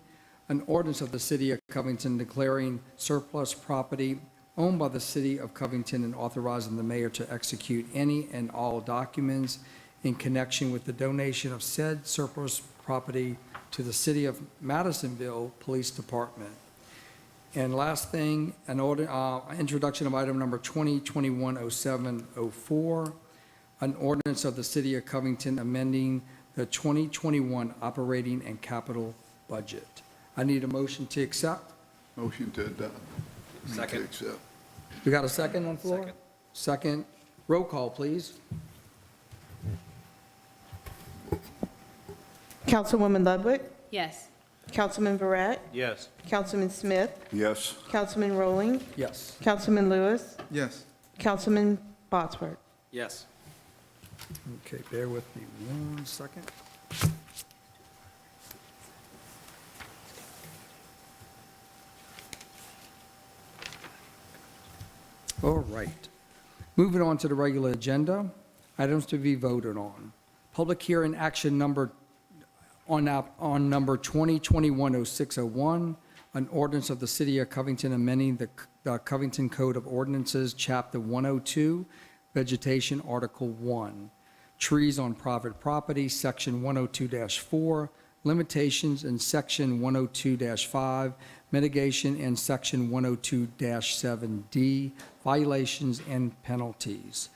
an ordinance of the City of Covington declaring surplus property owned by the City of Covington and authorizing the mayor to execute any and all documents in connection with the donation of said surplus property to the City of Madisonville Police Department. And last thing, introduction of item number 2021-0704, an ordinance of the City of Covington amending the 2021 operating and capital budget. I need a motion to accept. Motion to adopt. Second. To accept. We got a second on the floor? Second. Second. Roll call, please. Councilwoman Ludwig, Yes. Councilman Verret, Yes. Councilman Smith, Yes. Councilman Rowling, Yes. Councilman Lewis, Yes. Councilman Botsford. Yes. Okay, bear with me 1 second. All right. Moving on to the regular agenda, items to be voted on. Public hearing action number on number 2021-0601, an ordinance of the City of Covington amending the Covington Code of Ordinances, Chapter 102, Vegetation, Article 1, Trees on Private Property, Section 102-4, Limitations in Section 102-5, Mitigation in Section 102-7D, Violations and Penalties.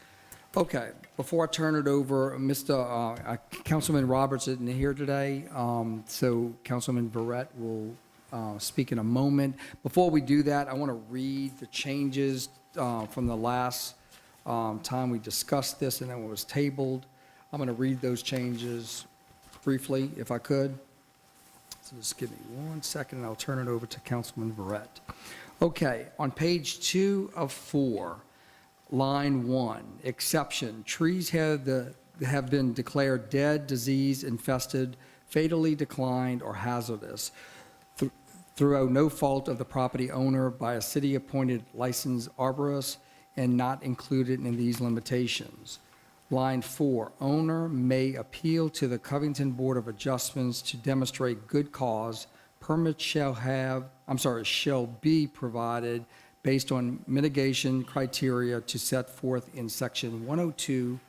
Okay, before I turn it over, Councilman Roberts isn't here today, so Councilman Verret will speak in a moment. Before we do that, I want to read the changes from the last time we discussed this and then it was tabled. I'm going to read those changes briefly, if I could. So just give me 1 second and I'll turn it over to Councilman Verret. Okay, on page 2 of 4, line 1, exception, trees have been declared dead, disease infested, fatally declined, or hazardous through no fault of the property owner by a city-appointed licensed arborist and not included in these limitations. Line 4, owner may appeal to the Covington Board of Adjustments to demonstrate good cause. Permits shall be provided based on mitigation criteria to set forth in section 102-5.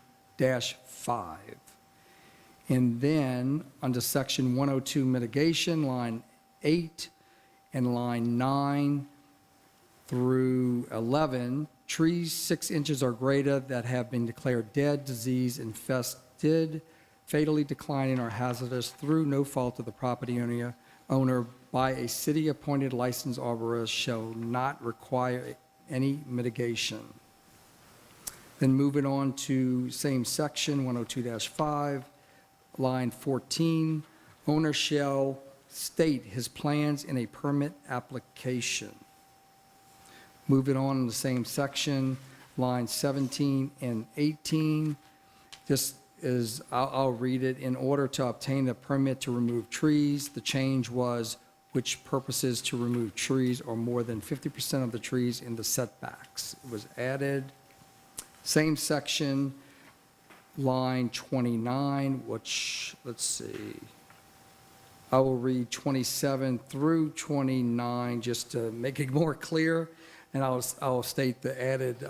And then, under section 102 mitigation, line 8 and line 9 through 11, trees 6 inches or greater that have been declared dead, disease infested, fatally declining, or hazardous through no fault of the property owner by a city-appointed licensed arborist shall not require any mitigation. Then moving on to same section, 102-5, line 14, owner shall state his plans in a permit application. Moving on in the same section, lines 17 and 18, this is, I'll read it. In order to obtain a permit to remove trees, the change was which purposes to remove trees or more than 50% of the trees in the setbacks. It was added. Same section, line 29, which, let's see, I will read 27 through 29 just to make it more clear, and I'll state the added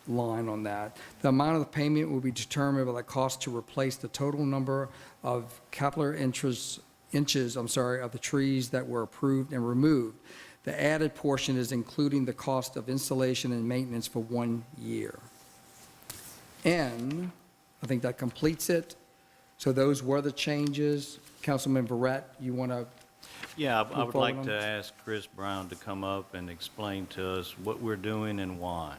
line on that. The amount of the payment will be determined by the cost to replace the total number of capillary inches of the trees that were approved and removed. The added portion is including the cost of installation and maintenance for 1 year. And I think that completes it. So those were the changes. Councilman Verrett, you want to? Yeah, I would Move like forward to on- ask Chris Brown to come up and explain to us what we're doing and why.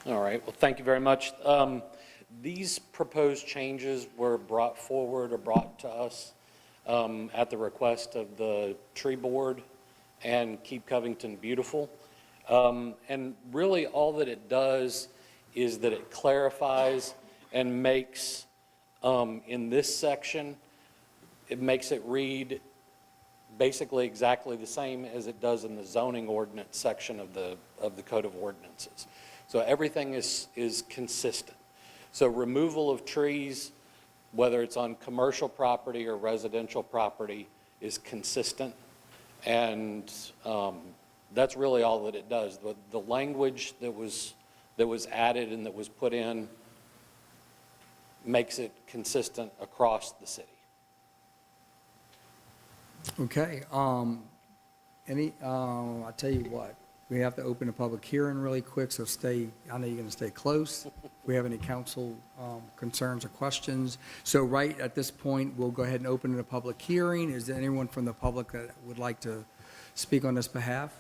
All right, well, thank you very much. These proposed changes were brought forward or brought to us at the request of the Tree Board and Keep Covington Beautiful. And really all that it does is that it clarifies and makes, in this section, it makes it read basically exactly the same as it does in the zoning ordinance section of the Code of Ordinances. So everything is consistent. So removal of trees, whether it's on commercial property or residential property, is consistent. And that's really all that it does. The language that was added and that was put in makes it consistent across the city. Okay, I'll tell you what, we have to open a public hearing really quick, so I know you're going to stay close. If we have any council concerns or questions. So right at this point, we'll go ahead and open a public hearing. Is there anyone from the public that would like to speak on this behalf?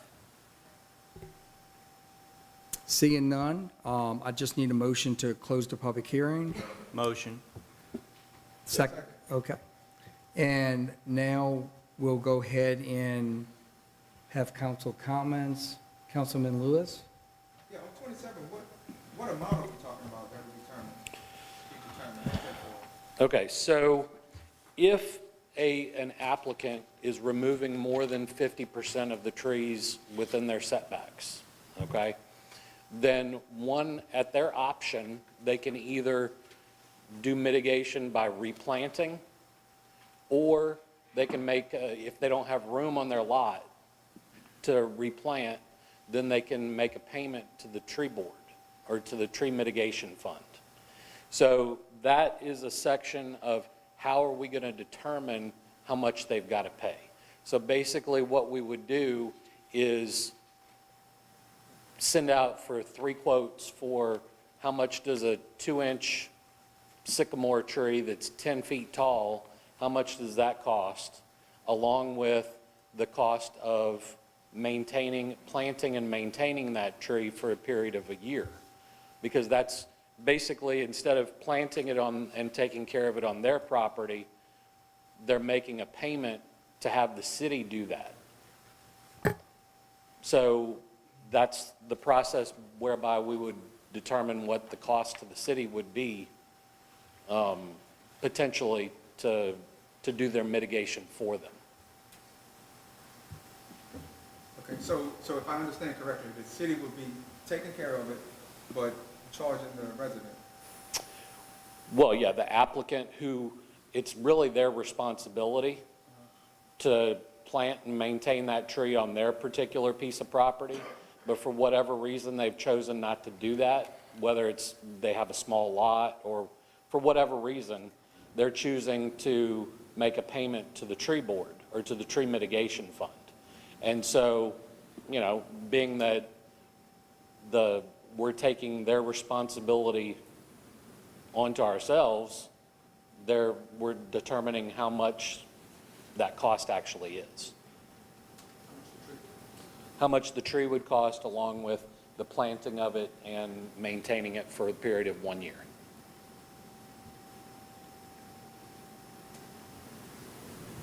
Seeing none, I just need a motion to close the public hearing. Motion. Second, okay. And now we'll go ahead and have council comments. Councilman Lewis? Yeah, on 27, what amount are we talking about that we determined? Okay, so if an applicant is removing more than 50% of the trees within their setbacks, okay, then at their option, they can either do mitigation by replanting, or they can make, if they don't have room on their lot to replant, then they can make a payment to the tree board or to the tree mitigation fund. So that is a section of how are we going to determine how much they've got to pay. So basically what we would do is send out for 3 quotes for how much does a 2-inch sycamore tree that's 10 feet tall, how much does that cost, along with the cost of planting and maintaining that tree for a period of a year. Because that's basically, instead of planting it on and taking care of it on their property, they're making a payment to have the city do that. So that's the process whereby we would determine what the cost to the city would be, potentially to do their mitigation for them. Okay. So if I understand correctly, the city would be taking care of it, but charging the resident? Well, yeah, the applicant who, it's really their responsibility to plant and maintain that tree on their particular piece of property, but for whatever reason, they've chosen not to do that, whether it's they have a small lot or for whatever reason, they're choosing to make a payment to the tree board or to the tree mitigation fund. And so, you know, being that we're taking their responsibility onto ourselves, we're determining how much that cost actually is. How much the tree would cost along with the planting of it and maintaining it for a period of 1 year.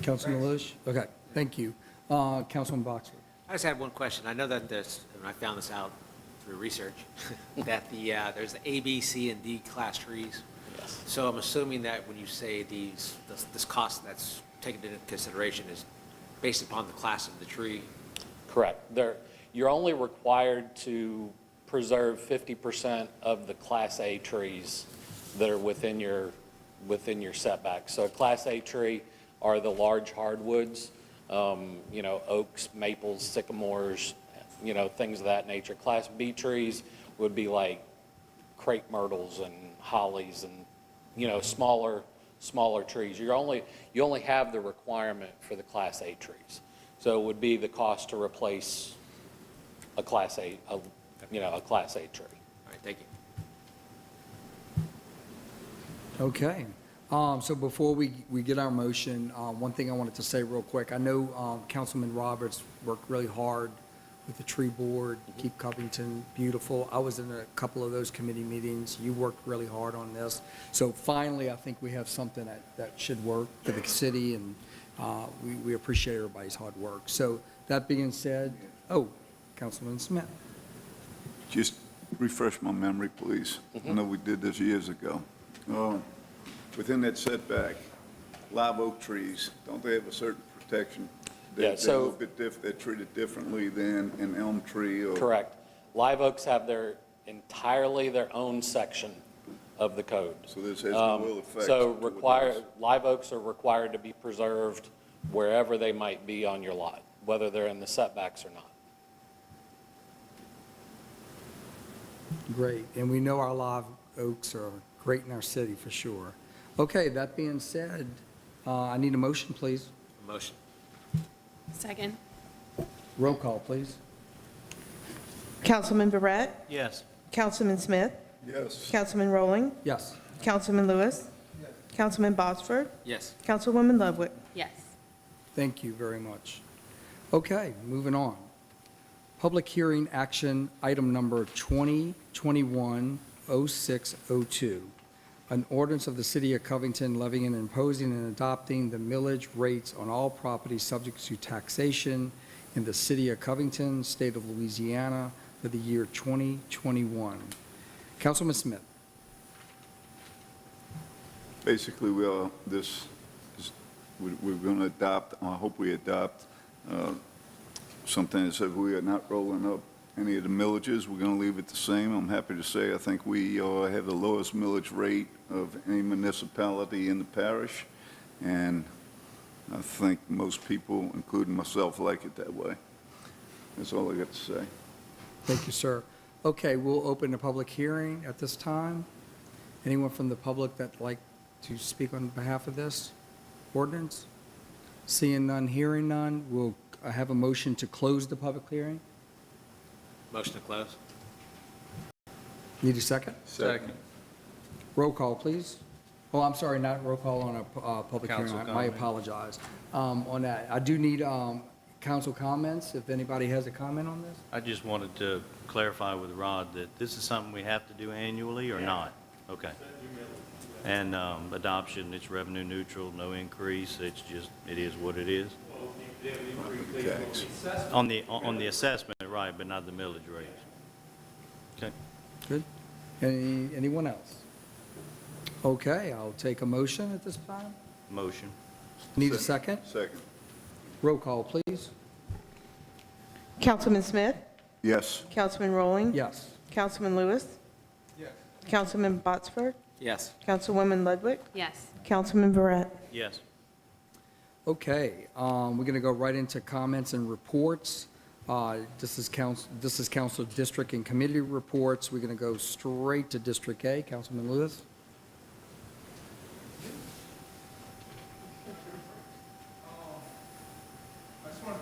Councilman Lewis? Okay, thank you. Councilman Boxer? I just had one question. I know that this, and I found this out through research, that there's the A, B, C, and D class trees. Yes. So I'm assuming that when you say this cost that's taken into consideration is based upon the class of the tree? Correct. You're only required to preserve 50% of the Class A trees that are within your setback. So a Class A tree are the large hardwoods, you know, oaks, maples, sycamores, you know, things of that nature. Class B trees would be like crepe myrtles and hollies and, you know, smaller trees. You only have the requirement for the Class A trees. So it would be the cost to replace a Class A, a Class A tree. All right, thank you. Okay. So before we get our motion, one thing I wanted to say real quick. I know Councilman Roberts worked really hard with the tree board, keep Covington beautiful. I was in a couple of those committee meetings. You worked really hard on this. So finally, I think we have something that should work for the city, and we appreciate everybody's hard work. So that being said, Councilman Smith. Just refresh my memory, please. I know we did this years ago. Within that setback, live oak trees, don't they have a certain protection? Yeah, They're a little bit they're treated differently than an elm tree or? Correct. Live oaks have entirely their own section of the code. So this has no real effect. So live oaks are required to be preserved wherever they might be on your lot, whether they're in the setbacks or not. Great. And we know our live oaks are great in our city for sure. Okay, that being said, I need a motion, please. Motion. Second. Roll call, please. Councilman Barrett? Yes. Councilman Smith? Yes. Councilman Rowling? Yes. Councilman Lewis? Councilman Botsford? Yes. Councilwoman Ludwig? Yes. Thank you very much. Okay, moving on. Public hearing action, item number 2021-0602. An ordinance of the City of Covington levying and imposing and adopting the millage rates on all property subject to taxation in the City of Covington, State of Louisiana, for the year 2021. Councilman Smith. Basically, we're going to adopt, I hope we adopt something that says we are not rolling up any of the millages. We're going to leave it the same. I'm happy to say I think we have the lowest millage rate of any municipality in the parish, and I think most people, including myself, like it that way. That's all I got to say. Thank you, sir. Okay, we'll open the public hearing at this time. Anyone from the public that'd like to speak on behalf of this ordinance? Seeing none, hearing none, we'll have a motion to close the public hearing. Motion to close. Need a second? Second. Roll call, please. Oh, I'm sorry, not roll call on a public hearing. Council I comment. apologize on that. I do need council comments, if anybody has a comment on this. I just wanted to clarify with Rod that this is something we have to do annually or not? Okay. And adoption, it's revenue neutral, no increase, it is what it is. Tax. On the assessment, right, but not the millage rate. Okay. Good. Anyone else? Okay, I'll take a motion at this time. Motion. Need a second? Second. Roll call, please. Councilman Smith, Yes. Councilman Rowling, Yes. Councilman Lewis, Yes. Councilman Botsford, Yes. Councilwoman Ludwig, Yes. Councilman Verret. Yes. Okay, we're going to go right into comments and reports. This is council district and committee reports. We're going to go straight to District A. Councilman Lewis?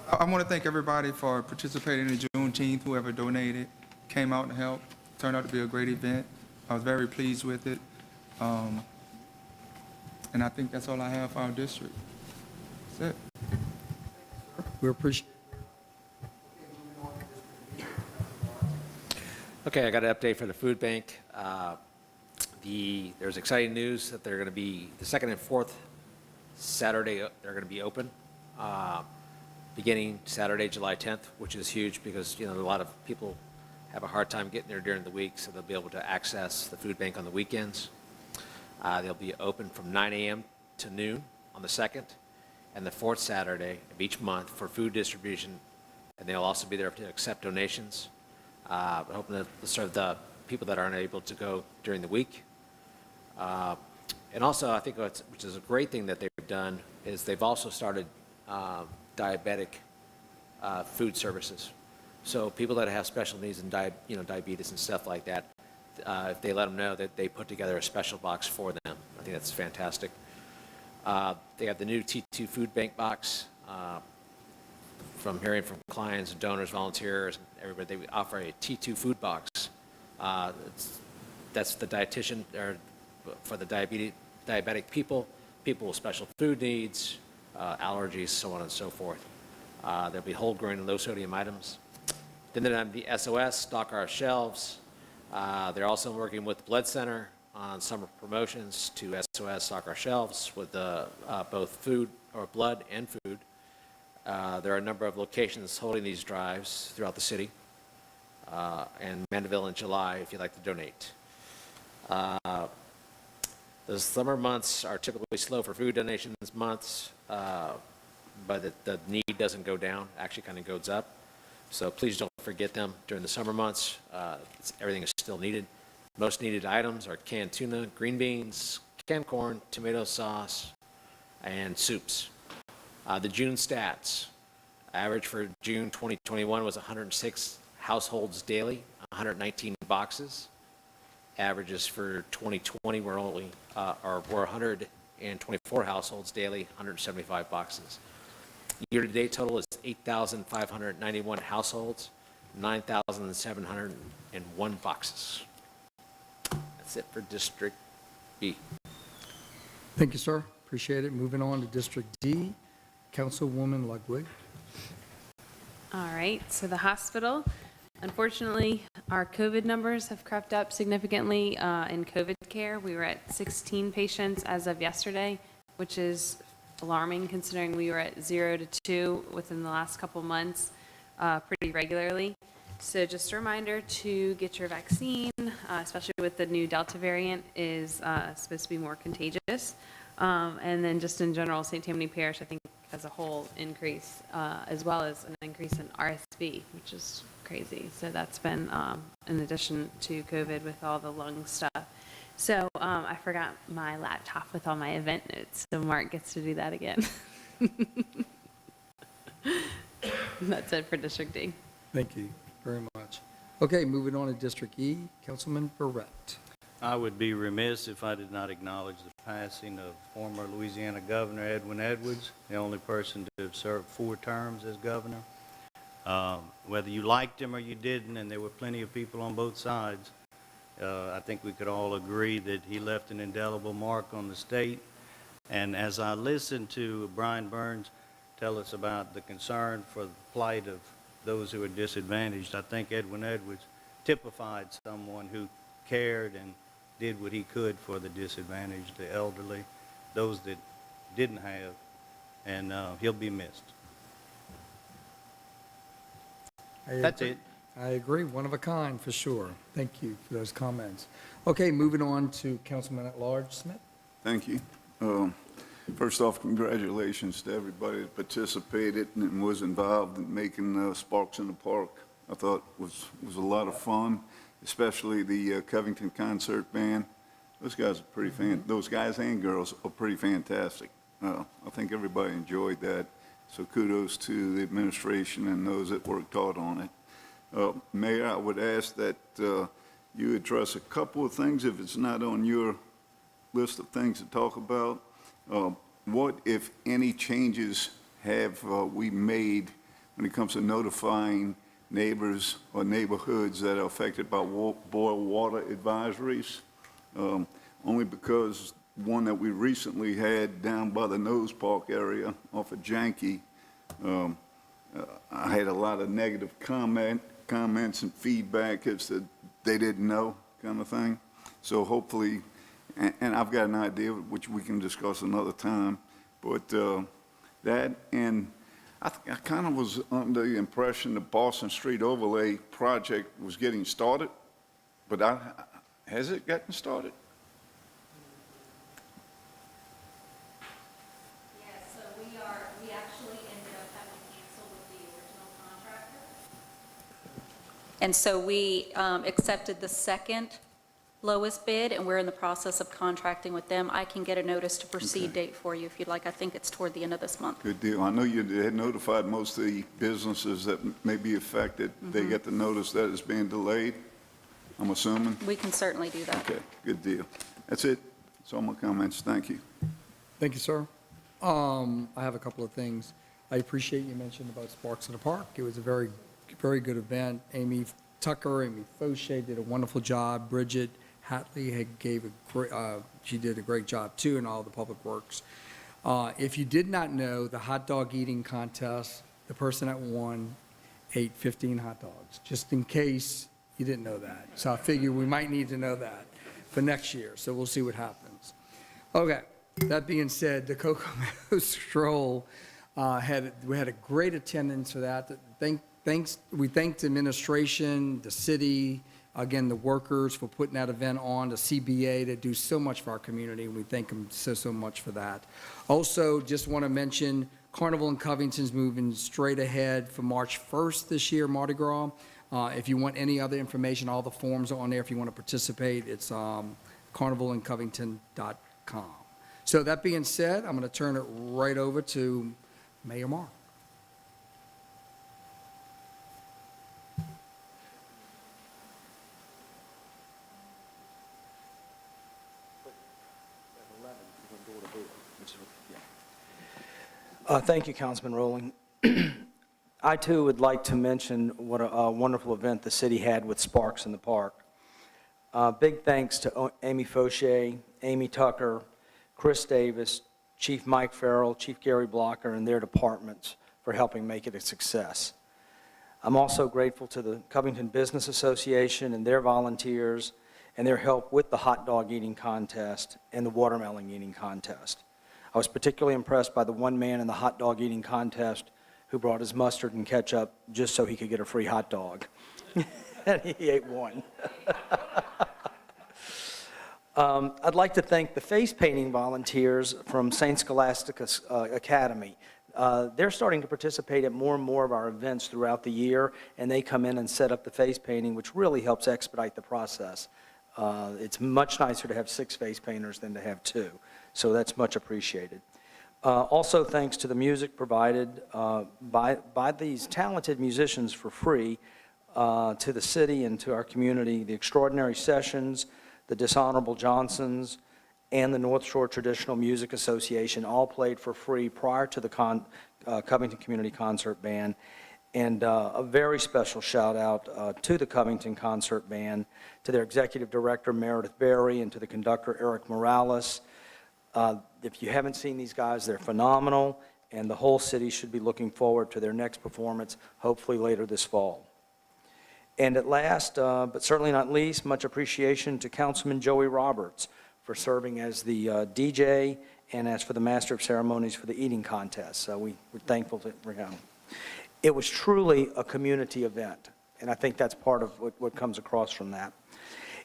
I want to thank everybody for participating in Juneteenth, whoever donated, came out to help. Turned out to be a great event. I was very pleased with it. And I think that's all I have for our district. That's it. We appreciate. Okay, I got an update for the food bank. There's exciting news that they're going to be, the second and fourth Saturday, they're going to be open, beginning Saturday, July 10th, which is huge because, a lot of people have a hard time getting there during the week, so they'll be able to access the food bank on the weekends. They'll be open from 9 a.m. to noon on the 2nd and the fourth Saturday of each month for food distribution, and they'll also be there to accept donations. Hoping to serve the people that aren't able to go during the week. And also, I think which is a great thing that they've done, is they've also started diabetic food services. So people that have special needs and diabetes and stuff like that, if they let them know that they put together a special box for them, I think that's fantastic. They have the new T2 food bank box. From hearing from clients, donors, volunteers, and everybody, they offer a T2 food box. That's the dietitian, or for the diabetic people with special food needs, allergies, so on and so forth. There'll be whole grain and low sodium items. Then they have the SOS, stock our shelves. They're also working with the Blood Center on summer promotions to SOS, stock our shelves with both food, or blood and food. There are a number of locations holding these drives throughout the city, and Mandeville in July if you'd like to donate. The summer months are typically slow for food donations months, but the need doesn't go down, actually kind of goes up. So please don't forget them during the summer months. Everything is still needed. Most needed items are canned tuna, green beans, canned corn, tomato sauce, and soups. The June stats, average for June 2021 was 106 households daily, 119 boxes. Averages for 2020 were only were 124 households daily, 175 boxes. Year-to-date total is 8,591 households, 9,701 boxes. That's it for District B. Thank you, sir. Appreciate it. Moving on to District D. Councilwoman Ludwig. All right, so the hospital, unfortunately, our COVID numbers have crept up significantly in COVID care. We were at 16 patients as of yesterday, which is alarming considering we were at 0 to 2 within the last couple months pretty regularly. So just a reminder to get your vaccine, especially with the new Delta variant, is supposed to be more contagious. And then just in general, St. Tammany Parish, I think, as a whole increase, as well as an increase in RSV, which is crazy. So that's been in addition to COVID with all the lung stuff. So I forgot my laptop with all my event notes, so Mark gets to do that again. That's it for District D. Thank you very much. Okay, moving on to District E. Councilman Barrett. I would be remiss if I did not acknowledge the passing of former Louisiana Governor Edwin Edwards, the only person to have served 4 terms as governor. Whether you liked him or you didn't, and there were plenty of people on both sides, I think we could all agree that he left an indelible mark on the state. And as I listened to Brian Burns tell us about the concern for the plight of those who are disadvantaged, I think Edwin Edwards typified someone who cared and did what he could for the disadvantaged, the elderly, those that didn't have, and he'll be missed. That's it. I agree. One of a kind, for sure. Thank you for those comments. Okay, moving on to Councilman at Large Smith. Thank you. First off, congratulations to everybody that participated and was involved in making Sparks in the Park. I thought was a lot of fun, especially the Covington Concert Band. Those guys are those guys and girls are pretty fantastic. I think everybody enjoyed that. So kudos to the administration and those that worked hard on it. Mayor, I would ask that you address a couple of things if it's not on your list of things to talk about. What, if any, changes have we made when it comes to notifying neighbors or neighborhoods that are affected by boil water advisories? Only because one that we recently had down by the Nose Park area off of Janky, I had a lot of negative comments and feedback as to they didn't know kind of thing. So hopefully, and I've got an idea which we can discuss another time, but that, and I kind of was under the impression the Boston Street Overlay project was getting started, but has it gotten started? So we actually ended up having to cancel with the original contractor. And so we accepted the second lowest bid, and we're in the process of contracting with them. I can get a notice to proceed date for you if you'd like. I think it's toward the end of this month. Good deal. I know you had notified most of the businesses that may be affected. They get the notice that it's being delayed, I'm assuming? We can certainly do that. Okay, good deal. That's it. That's all my comments. Thank you. Thank you, sir. I have a couple of things. I appreciate you mentioned about Sparks in the Park. It was a very, very good event. Amy Tucker, Amy Fauché did a wonderful job. Bridget Hatley she did a great job too in all the public works. If you did not know, the hot dog eating contest, the person that won ate 15 hot dogs, just in case you didn't know that. So I figure we might need to know that for next year, so we'll see what happens. Okay, that being said, the Cocoa Meadows Stroll, we had a great attendance for that. We thank the administration, the city, again, the workers for putting that event on, the CBA that do so much for our community, and we thank them so much for that. Also, just want to mention Carnival in Covington's moving straight ahead for March 1st this year, Mardi Gras. If you want any other information, all the forms are on there. If you want to participate, it's carnivalincovington.com. So that being said, I'm going to turn it right over to Mayor Marr. Thank you, Councilman Rowling. I, too, would like to mention what a wonderful event the city had with Sparks in the Park. Big thanks to Amy Fauché, Amy Tucker, Chris Davis, Chief Mike Farrell, Chief Gary Blocker, and their departments for helping make it a success. I'm also grateful to the Covington Business Association and their volunteers and their help with the hot dog eating contest and the watermelon eating contest. I was particularly impressed by the one man in the hot dog eating contest who brought his mustard and ketchup just so he could get a free hot dog. And he ate one. I'd like to thank the face painting volunteers from St. Scholastica's Academy. They're starting to participate at more and more of our events throughout the year, and they come in and set up the face painting, which really helps expedite the process. It's much nicer to have 6 face painters than to have 2. So that's much appreciated. Also, thanks to the music provided by these talented musicians for free to the city and to our community, the Extraordinary Sessions, the Dishonorable Johnsons, and the North Shore Traditional Music Association all played for free prior to the Covington Community Concert Band. And a very special shout out to the Covington Concert Band, to their executive director, Meredith Berry, and to the conductor, Eric Morales. If you haven't seen these guys, they're phenomenal, and the whole city should be looking forward to their next performance, hopefully later this fall. And at last, but certainly not least, much appreciation to Councilman Joey Roberts for serving as the DJ and as for the Master of Ceremonies for the eating contest. So we're thankful for him. It was truly a community event, and I think that's part of what comes across from that.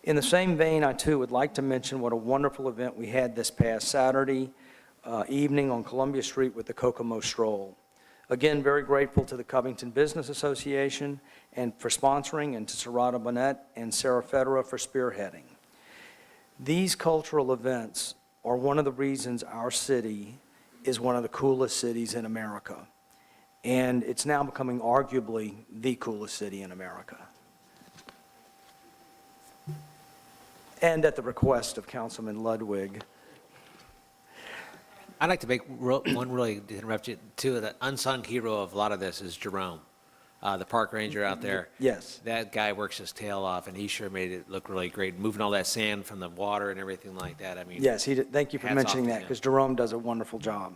In the same vein, I too would like to mention what a wonderful event we had this past Saturday evening on Columbia Street with the Kokomo Stroll. Again, very grateful to the Covington Business Association and for sponsoring, and to Sarada Bonnet and Sarah Federa for spearheading. These cultural events are one of the reasons our city is one of the coolest cities in America. And it's now becoming arguably the coolest city in America. And at the request of Councilman Ludwig. I'd like to make one really, to interrupt you, too, the unsung hero of a lot of this is Jerome, the park ranger out there. Yes. That guy works his tail off, and he sure made it look really great, moving all that sand from the water and everything like that. I mean, Yes, thank you for hats mentioning off to that, him. because Jerome does a wonderful job.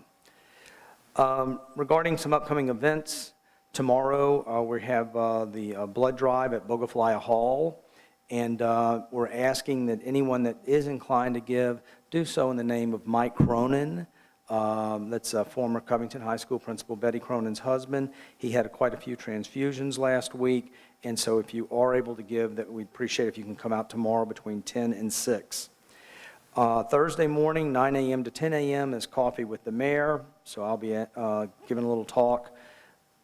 Regarding some upcoming events, tomorrow we have the blood drive at Bogaflya Hall, and we're asking that anyone that is inclined to give, do so in the name of Mike Cronin. That's former Covington High School principal Betty Cronin's husband. He had quite a few transfusions last week, and so if you are able to give, that we'd appreciate if you can come out tomorrow between 10 and 6. Thursday morning, 9 a.m. to 10 a.m. is coffee with the mayor, so I'll be giving a little talk.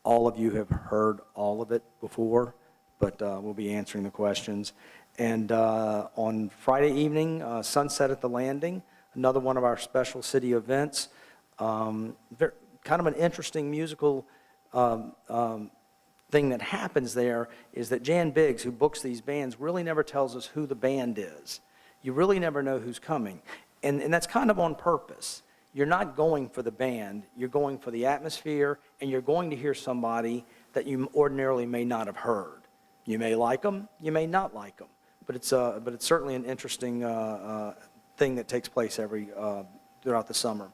All of you have heard all of it before, but we'll be answering the questions. And on Friday evening, Sunset at the Landing, another one of our special city events. Kind of an interesting musical thing that happens there is that Jan Biggs, who books these bands, really never tells us who the band is. You really never know who's coming. And that's kind of on purpose. You're not going for the band, you're going for the atmosphere, and you're going to hear somebody that you ordinarily may not have heard. You may like them, you may not like them, but it's certainly an interesting thing that takes place throughout the summer.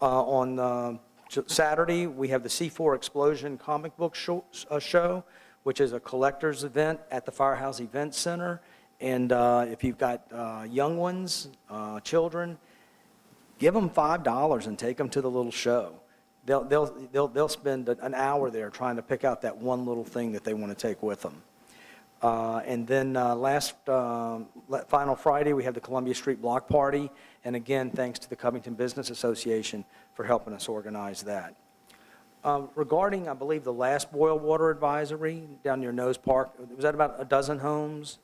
On Saturday, we have the C4 Explosion comic book show, which is a collector's event at the Firehouse Event Center. And if you've got young ones, children, give them $5 and take them to the little show. They'll spend an hour there trying to pick out that one little thing that they want to take with them. And then final Friday, we have the Columbia Street Block Party. And again, thanks to the Covington Business Association for helping us organize that. Regarding, I believe, the last boil water advisory down near Nose Park, was that about a dozen homes?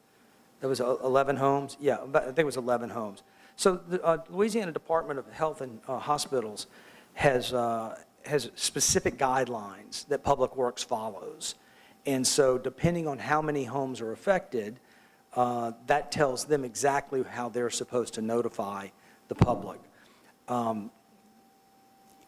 There was 11 homes? Yeah, I think it was 11 homes. So the Louisiana Department of Health and Hospitals has specific guidelines that Public Works follows. And so depending on how many homes are affected, that tells them exactly how they're supposed to notify the public.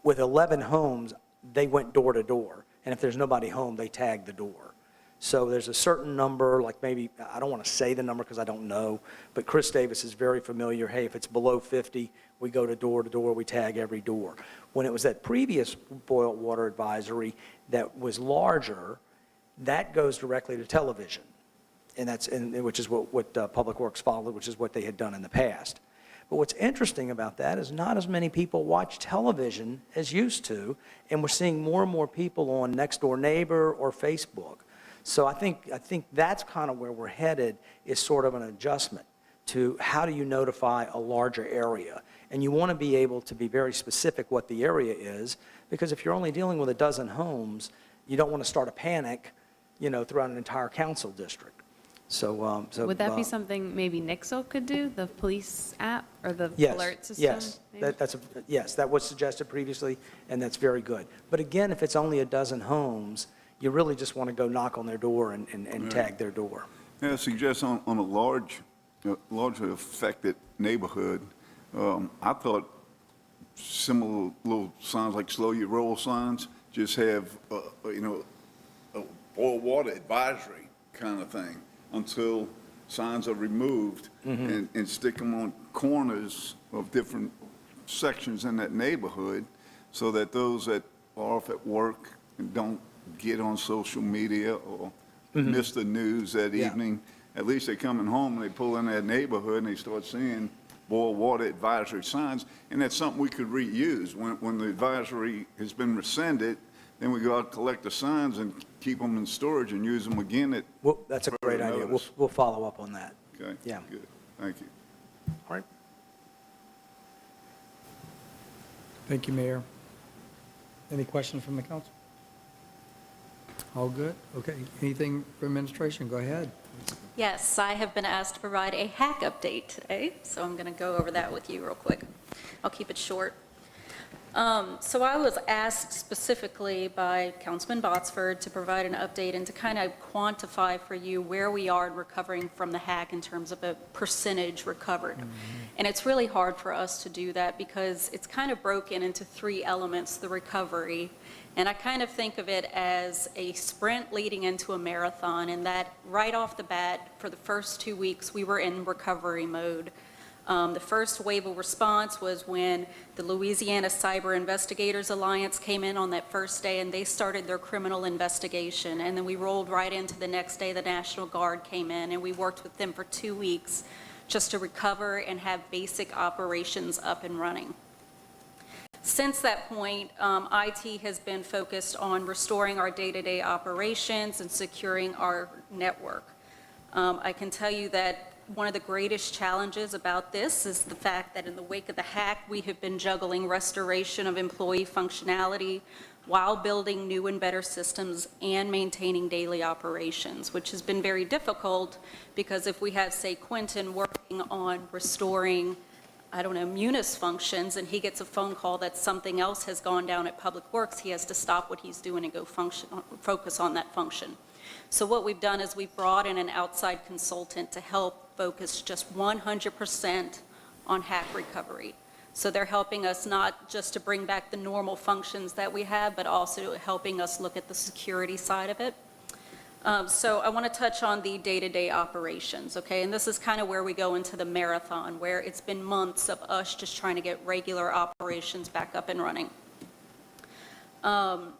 With 11 homes, they went door to door. And if there's nobody home, they tag the door. So there's a certain number, like maybe, I don't want to say the number because I don't know, but Chris Davis is very familiar. Hey, if it's below 50, we go to door, we tag every door. When it was that previous boil water advisory that was larger, that goes directly to television, and which is what Public Works followed, which is what they had done in the past. But what's interesting about that is not as many people watch television as used to, and we're seeing more and more people on Next Door Neighbor or Facebook. So I think that's kind of where we're headed, is sort of an adjustment to how do you notify a larger area. And you want to be able to be very specific what the area is, because if you're only dealing with a dozen homes, you don't want to start a panic, throughout an entire council district. So Would that be something maybe Nixle could do, the police app or the yes, alert system? Yes, maybe? yes, that was suggested previously, and that's very good. But again, if it's only a dozen homes, you really just want to go knock on their door and tag their door. Yeah, I suggest on a largely affected neighborhood, I thought similar little signs like slow your roll signs, just have, a boil water advisory kind of thing until signs are removed, and stick them on corners of different sections in that neighborhood so that those that are off at work and don't get on social media or miss the news that evening, at least they're coming home and they pull in that neighborhood and they start seeing boil water advisory signs, and that's something we could reuse. When the advisory has been rescinded, then we go out and collect the signs and keep them in storage and use them again. That's a great idea. We'll follow up on that. Okay. Yeah. Good. Thank you. All right. Thank you, Mayor. Any questions from the council? All good? Okay, anything from administration? Go ahead. Yes, I have been asked to provide a hack update today, so I'm going to go over that with you real quick. I'll keep it short. So I was asked specifically by Councilman Botsford to provide an update and to kind of quantify for you where we are in recovering from the hack in terms of a percentage recovered. And it's really hard for us to do that because it's kind of broken into three elements, the recovery. And I kind of think of it as a sprint leading into a marathon, and that right off the bat, for the first 2 weeks, we were in recovery mode. The first wave of response was when the Louisiana Cyber Investigators Alliance came in on that first day, and they started their criminal investigation. And then we rolled right into the next day, the National Guard came in, and we worked with them for 2 weeks just to recover and have basic operations up and running. Since that point, IT has been focused on restoring our day-to-day operations and securing our network. I can tell you that one of the greatest challenges about this is the fact that in the wake of the hack, we have been juggling restoration of employee functionality while building new and better systems and maintaining daily operations, which has been very difficult because if we have, say, Quentin working on restoring, I don't know, Munis functions, and he gets a phone call that something else has gone down at Public Works, he has to stop what he's doing and go focus on that function. So what we've done is we've brought in an outside consultant to help focus just 100% on hack recovery. So they're helping us not just to bring back the normal functions that we have, but also helping us look at the security side of it. So I want to touch on the day-to-day operations, okay? And this is kind of where we go into the marathon, where it's been months of us just trying to get regular operations back up and running.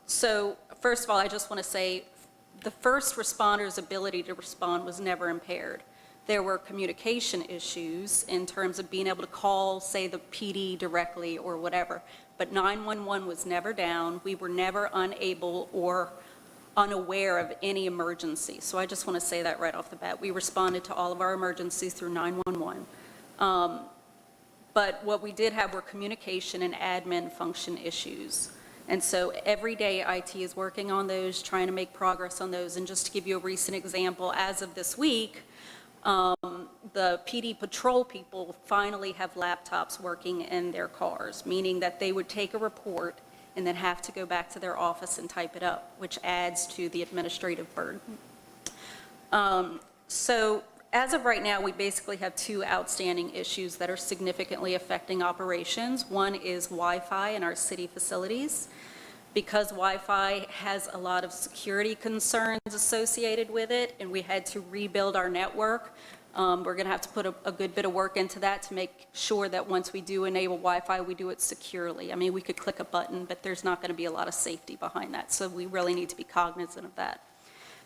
So first of all, I just want to say the first responders' ability to respond was never impaired. There were communication issues in terms of being able to call, say, the PD directly or whatever, but 911 was never down. We were never unable or unaware of any emergency. So I just want to say that right off the bat. We responded to all of our emergencies through 911. But what we did have were communication and admin function issues. And so every day IT is working on those, trying to make progress on those. And just to give you a recent example, as of this week, the PD patrol people finally have laptops working in their cars, meaning that they would take a report and then have to go back to their office and type it up, which adds to the administrative burden. So as of right now, we basically have two outstanding issues that are significantly affecting operations. One is Wi-Fi in our city facilities. Because Wi-Fi has a lot of security concerns associated with it, and we had to rebuild our network, we're going to have to put a good bit of work into that to make sure that once we do enable Wi-Fi, we do it securely. I mean, we could click a button, but there's not going to be a lot of safety behind that, so we really need to be cognizant of that.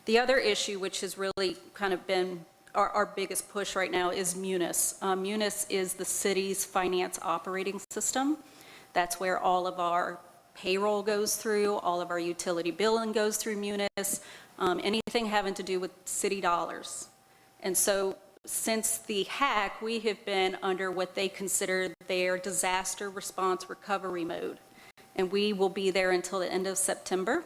The other issue, which has really kind of been our biggest push right now, is Munis. Munis is the city's finance operating system. That's where all of our payroll goes through, all of our utility billing goes through Munis, anything having to do with city dollars. And so since the hack, we have been under what they consider their disaster response recovery mode. And we will be there until the end of September.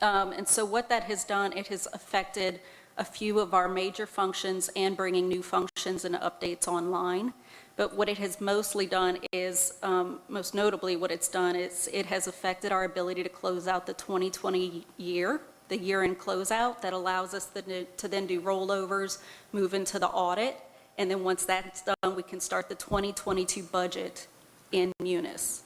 And so what that has done, it has affected a few of our major functions and bringing new functions and updates online. But what it has mostly done is, most notably what it's done is it has affected our ability to close out the 2020 year, the year-end closeout that allows us to then do rollovers, move into the audit, and then once that's done, we can start the 2022 budget in Munis.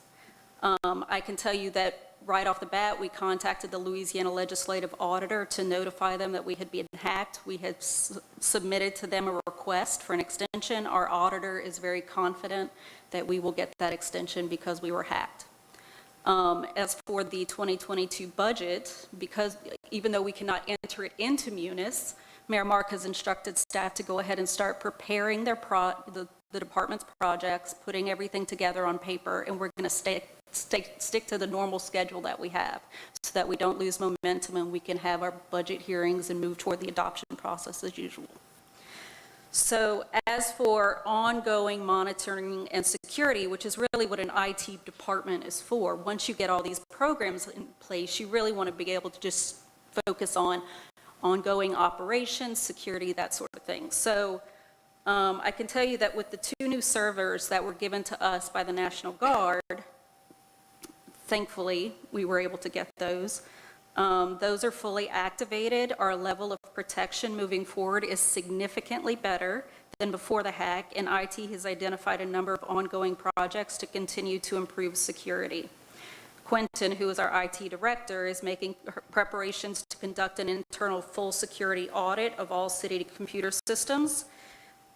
I can tell you that right off the bat, we contacted the Louisiana Legislative Auditor to notify them that we had been hacked. We had submitted to them a request for an extension. Our auditor is very confident that we will get that extension because we were hacked. As for the 2022 budget, because even though we cannot enter it into Munis, Mayor Mark has instructed staff to go ahead and start preparing their the department's projects, putting everything together on paper, and we're going to stick to the normal schedule that we have so that we don't lose momentum and we can have our budget hearings and move toward the adoption process as usual. So as for ongoing monitoring and security, which is really what an IT department is for, once you get all these programs in place, you really want to be able to just focus on ongoing operations, security, that sort of thing. So I can tell you that with the 2 new servers that were given to us by the National Guard, thankfully, we were able to get those. Those are fully activated. Our level of protection moving forward is significantly better than before the hack, and IT has identified a number of ongoing projects to continue to improve security. Quentin, who is our IT director, is making preparations to conduct an internal full security audit of all city computer systems.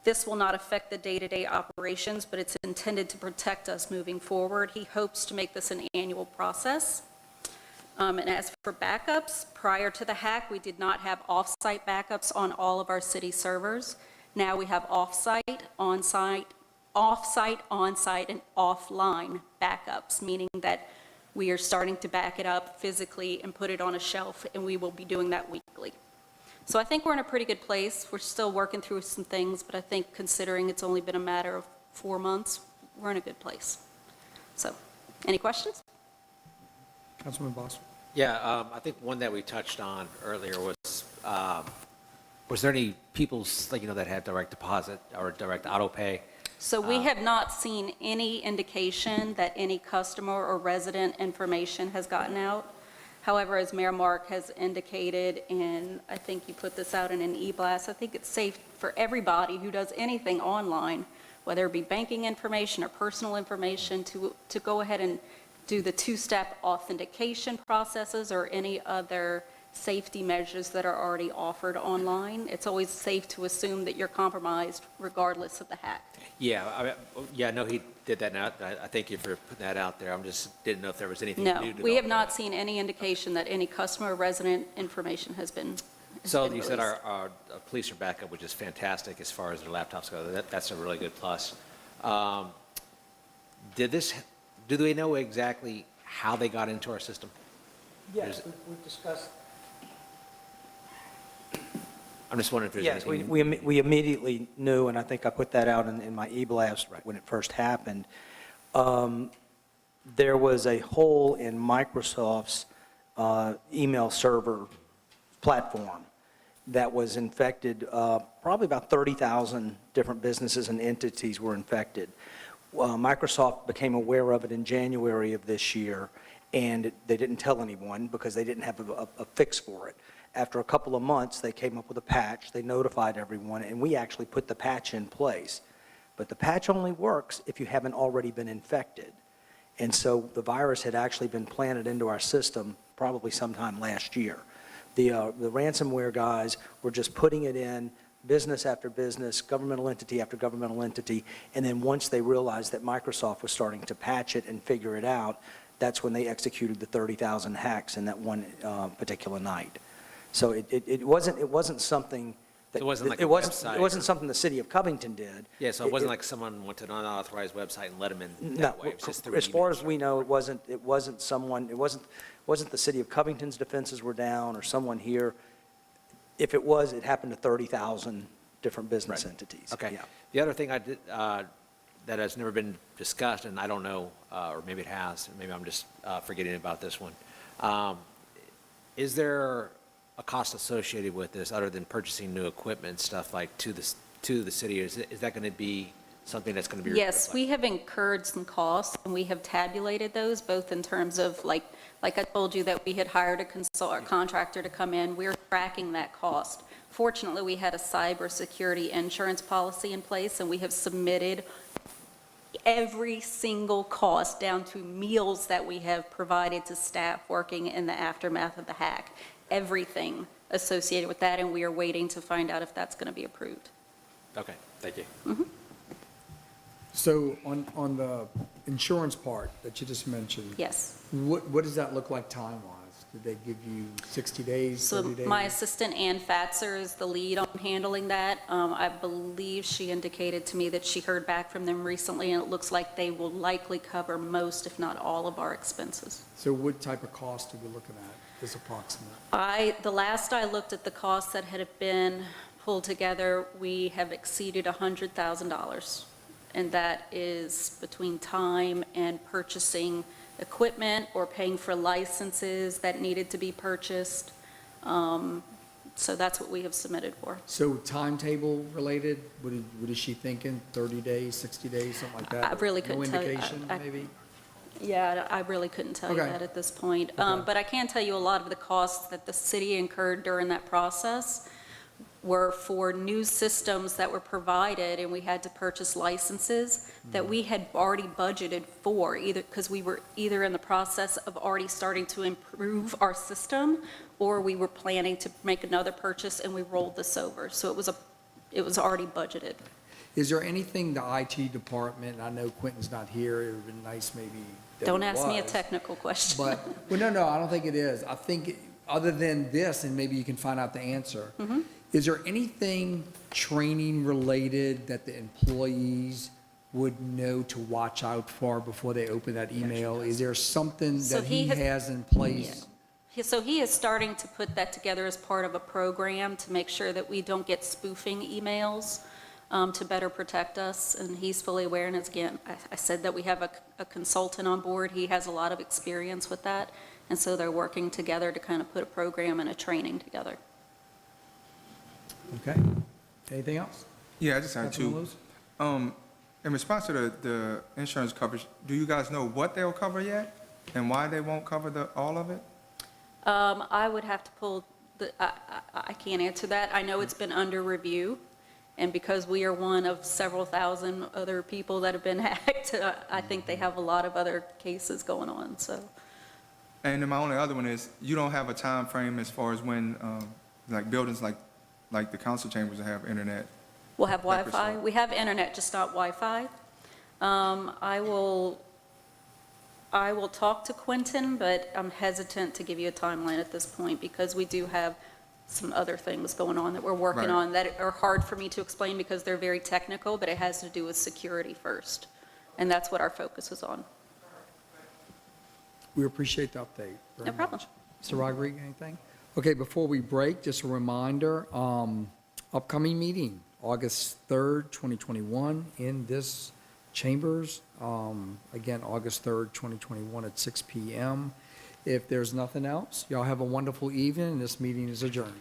This will not affect the day-to-day operations, but it's intended to protect us moving forward. He hopes to make this an annual process. And as for backups, prior to the hack, we did not have off-site backups on all of our city servers. Now we have off-site, on-site, on-site, and offline backups, meaning that we are starting to back it up physically and put it on a shelf, and we will be doing that weekly. So I think we're in a pretty good place. We're still working through some things, but I think considering it's only been a matter of 4 months, we're in a good place. So, any questions? Councilman Boswell. Yeah, I think one that we touched on earlier was there any people, like, that had direct deposit or direct auto pay? So we have not seen any indication that any customer or resident information has gotten out. However, as Mayor Mark has indicated, and I think you put this out in an e-blast, I think it's safe for everybody who does anything online, whether it be banking information or personal information, to go ahead and do the 2-step authentication processes or any other safety measures that are already offered online. It's always safe to assume that you're compromised regardless of the hack. Yeah, I know he did that now. I thank you for putting that out there. Didn't know if there was anything No, new to we have not seen any indication that any customer or resident information has been So been you said released. our police are back up, which is fantastic as far as their laptops go. That's a really good plus. Do they know exactly how they got into our system? Yes, we've discussed. I'm just wondering if there's Yes, anything. we immediately knew, and I think I put that out in my e-blast when it first happened. There was a hole in Microsoft's email server platform that was infected. Probably about 30,000 different businesses and entities were infected. Microsoft became aware of it in January of this year, and they didn't tell anyone because they didn't have a fix for it. After a couple of months, they came up with a patch, they notified everyone, and we actually put the patch in place. But the patch only works if you haven't already been infected. And so the virus had actually been planted into our system probably sometime last year. The ransomware guys were just putting it in, business after business, governmental entity after governmental entity, and then once they realized that Microsoft was starting to patch it and figure it out, that's when they executed the 30,000 hacks in that one particular night. So it wasn't something that It wasn't like a it website wasn't or- something the city of Covington did. Yeah, so it wasn't like someone went to an unauthorized website and let them in that way. It was just through As far email. as we know, it wasn't the city of Covington's defenses were down or someone here. If it was, it happened to 30,000 different business entities. Okay. Yeah. The other thing I did, that has never been discussed, and I don't know, or maybe it has, maybe I'm just forgetting about this one. Is there a cost associated with this other than purchasing new equipment, stuff like to the city? Is that going to be something that's going to be? Yes, we have incurred some costs, and we have tabulated those, both in terms of, like I told you, that we had hired a contractor to come in. We're tracking that cost. Fortunately, we had a cybersecurity insurance policy in place, and we have submitted every single cost down to meals that we have provided to staff working in the aftermath of the hack. Everything associated with that, and we are waiting to find out if that's going to be approved. Okay, thank you. So on the insurance part that you just mentioned. Yes. What does that look like time-wise? Did they give you 60 days, So 30 days? my assistant, Ann Fatzer, is the lead on handling that. I believe she indicated to me that she heard back from them recently, and it looks like they will likely cover most, if not all, of our expenses. So what type of cost are we looking at, just approximate? The last I looked at the costs that had been pulled together, we have exceeded $100,000. And that is between time and purchasing equipment or paying for licenses that needed to be purchased. So that's what we have submitted for. So timetable related, what is she thinking? 30 days, 60 days, something like that? I really couldn't tell you. No indication, maybe? Yeah, I really couldn't tell you Okay. that at this point. Okay. But I can tell you a lot of the costs that the city incurred during that process were for new systems that were provided, and we had to purchase licenses that we had already budgeted for, either because we were either in the process of already starting to improve our system, or we were planning to make another purchase, and we rolled this over. So it was already budgeted. Is there anything the IT department, I know Quentin's not here, it would have been nice maybe that Don't it ask me a was, technical question. But, well, no, I don't think it is. I think, other than this, and maybe you can find out the answer, is there anything training related that the employees would know to watch out for before they open that email? Is there something So that he he has- has in place? So he is starting to put that together as part of a program to make sure that we don't get spoofing emails, to better protect us, and he's fully aware. And again, I said that we have a consultant on board. He has a lot of experience with that, and so they're working together to kind of put a program and a training together. Okay. Anything else? Yeah, I just had Councilman two. Lewis? In response to the insurance coverage, do you guys know what they'll cover yet? And why they won't cover all of it? I would have to pull, I can't answer that. I know it's been under review, and because we are one of several thousand other people that have been hacked, I think they have a lot of other cases going on, so. And then my only other one is, you don't have a time frame as far as when, like buildings like the council chambers will have internet? We'll have Like Wi-Fi. yourself. We have internet, just not Wi-Fi. I will talk to Quentin, but I'm hesitant to give you a timeline at this point because we do have some other things going on that we're working Right. on that are hard for me to explain because they're very technical, but it has to do with security first. And that's what our focus is on. We appreciate the update very No problem. much. Mr. Rodriguez, anything? Okay, before we break, just a reminder, upcoming meeting, August 3rd, 2021, in this chambers. Again, August 3rd, 2021 at 6 p.m. If there's nothing else, y'all have a wonderful evening, and this meeting is adjourned.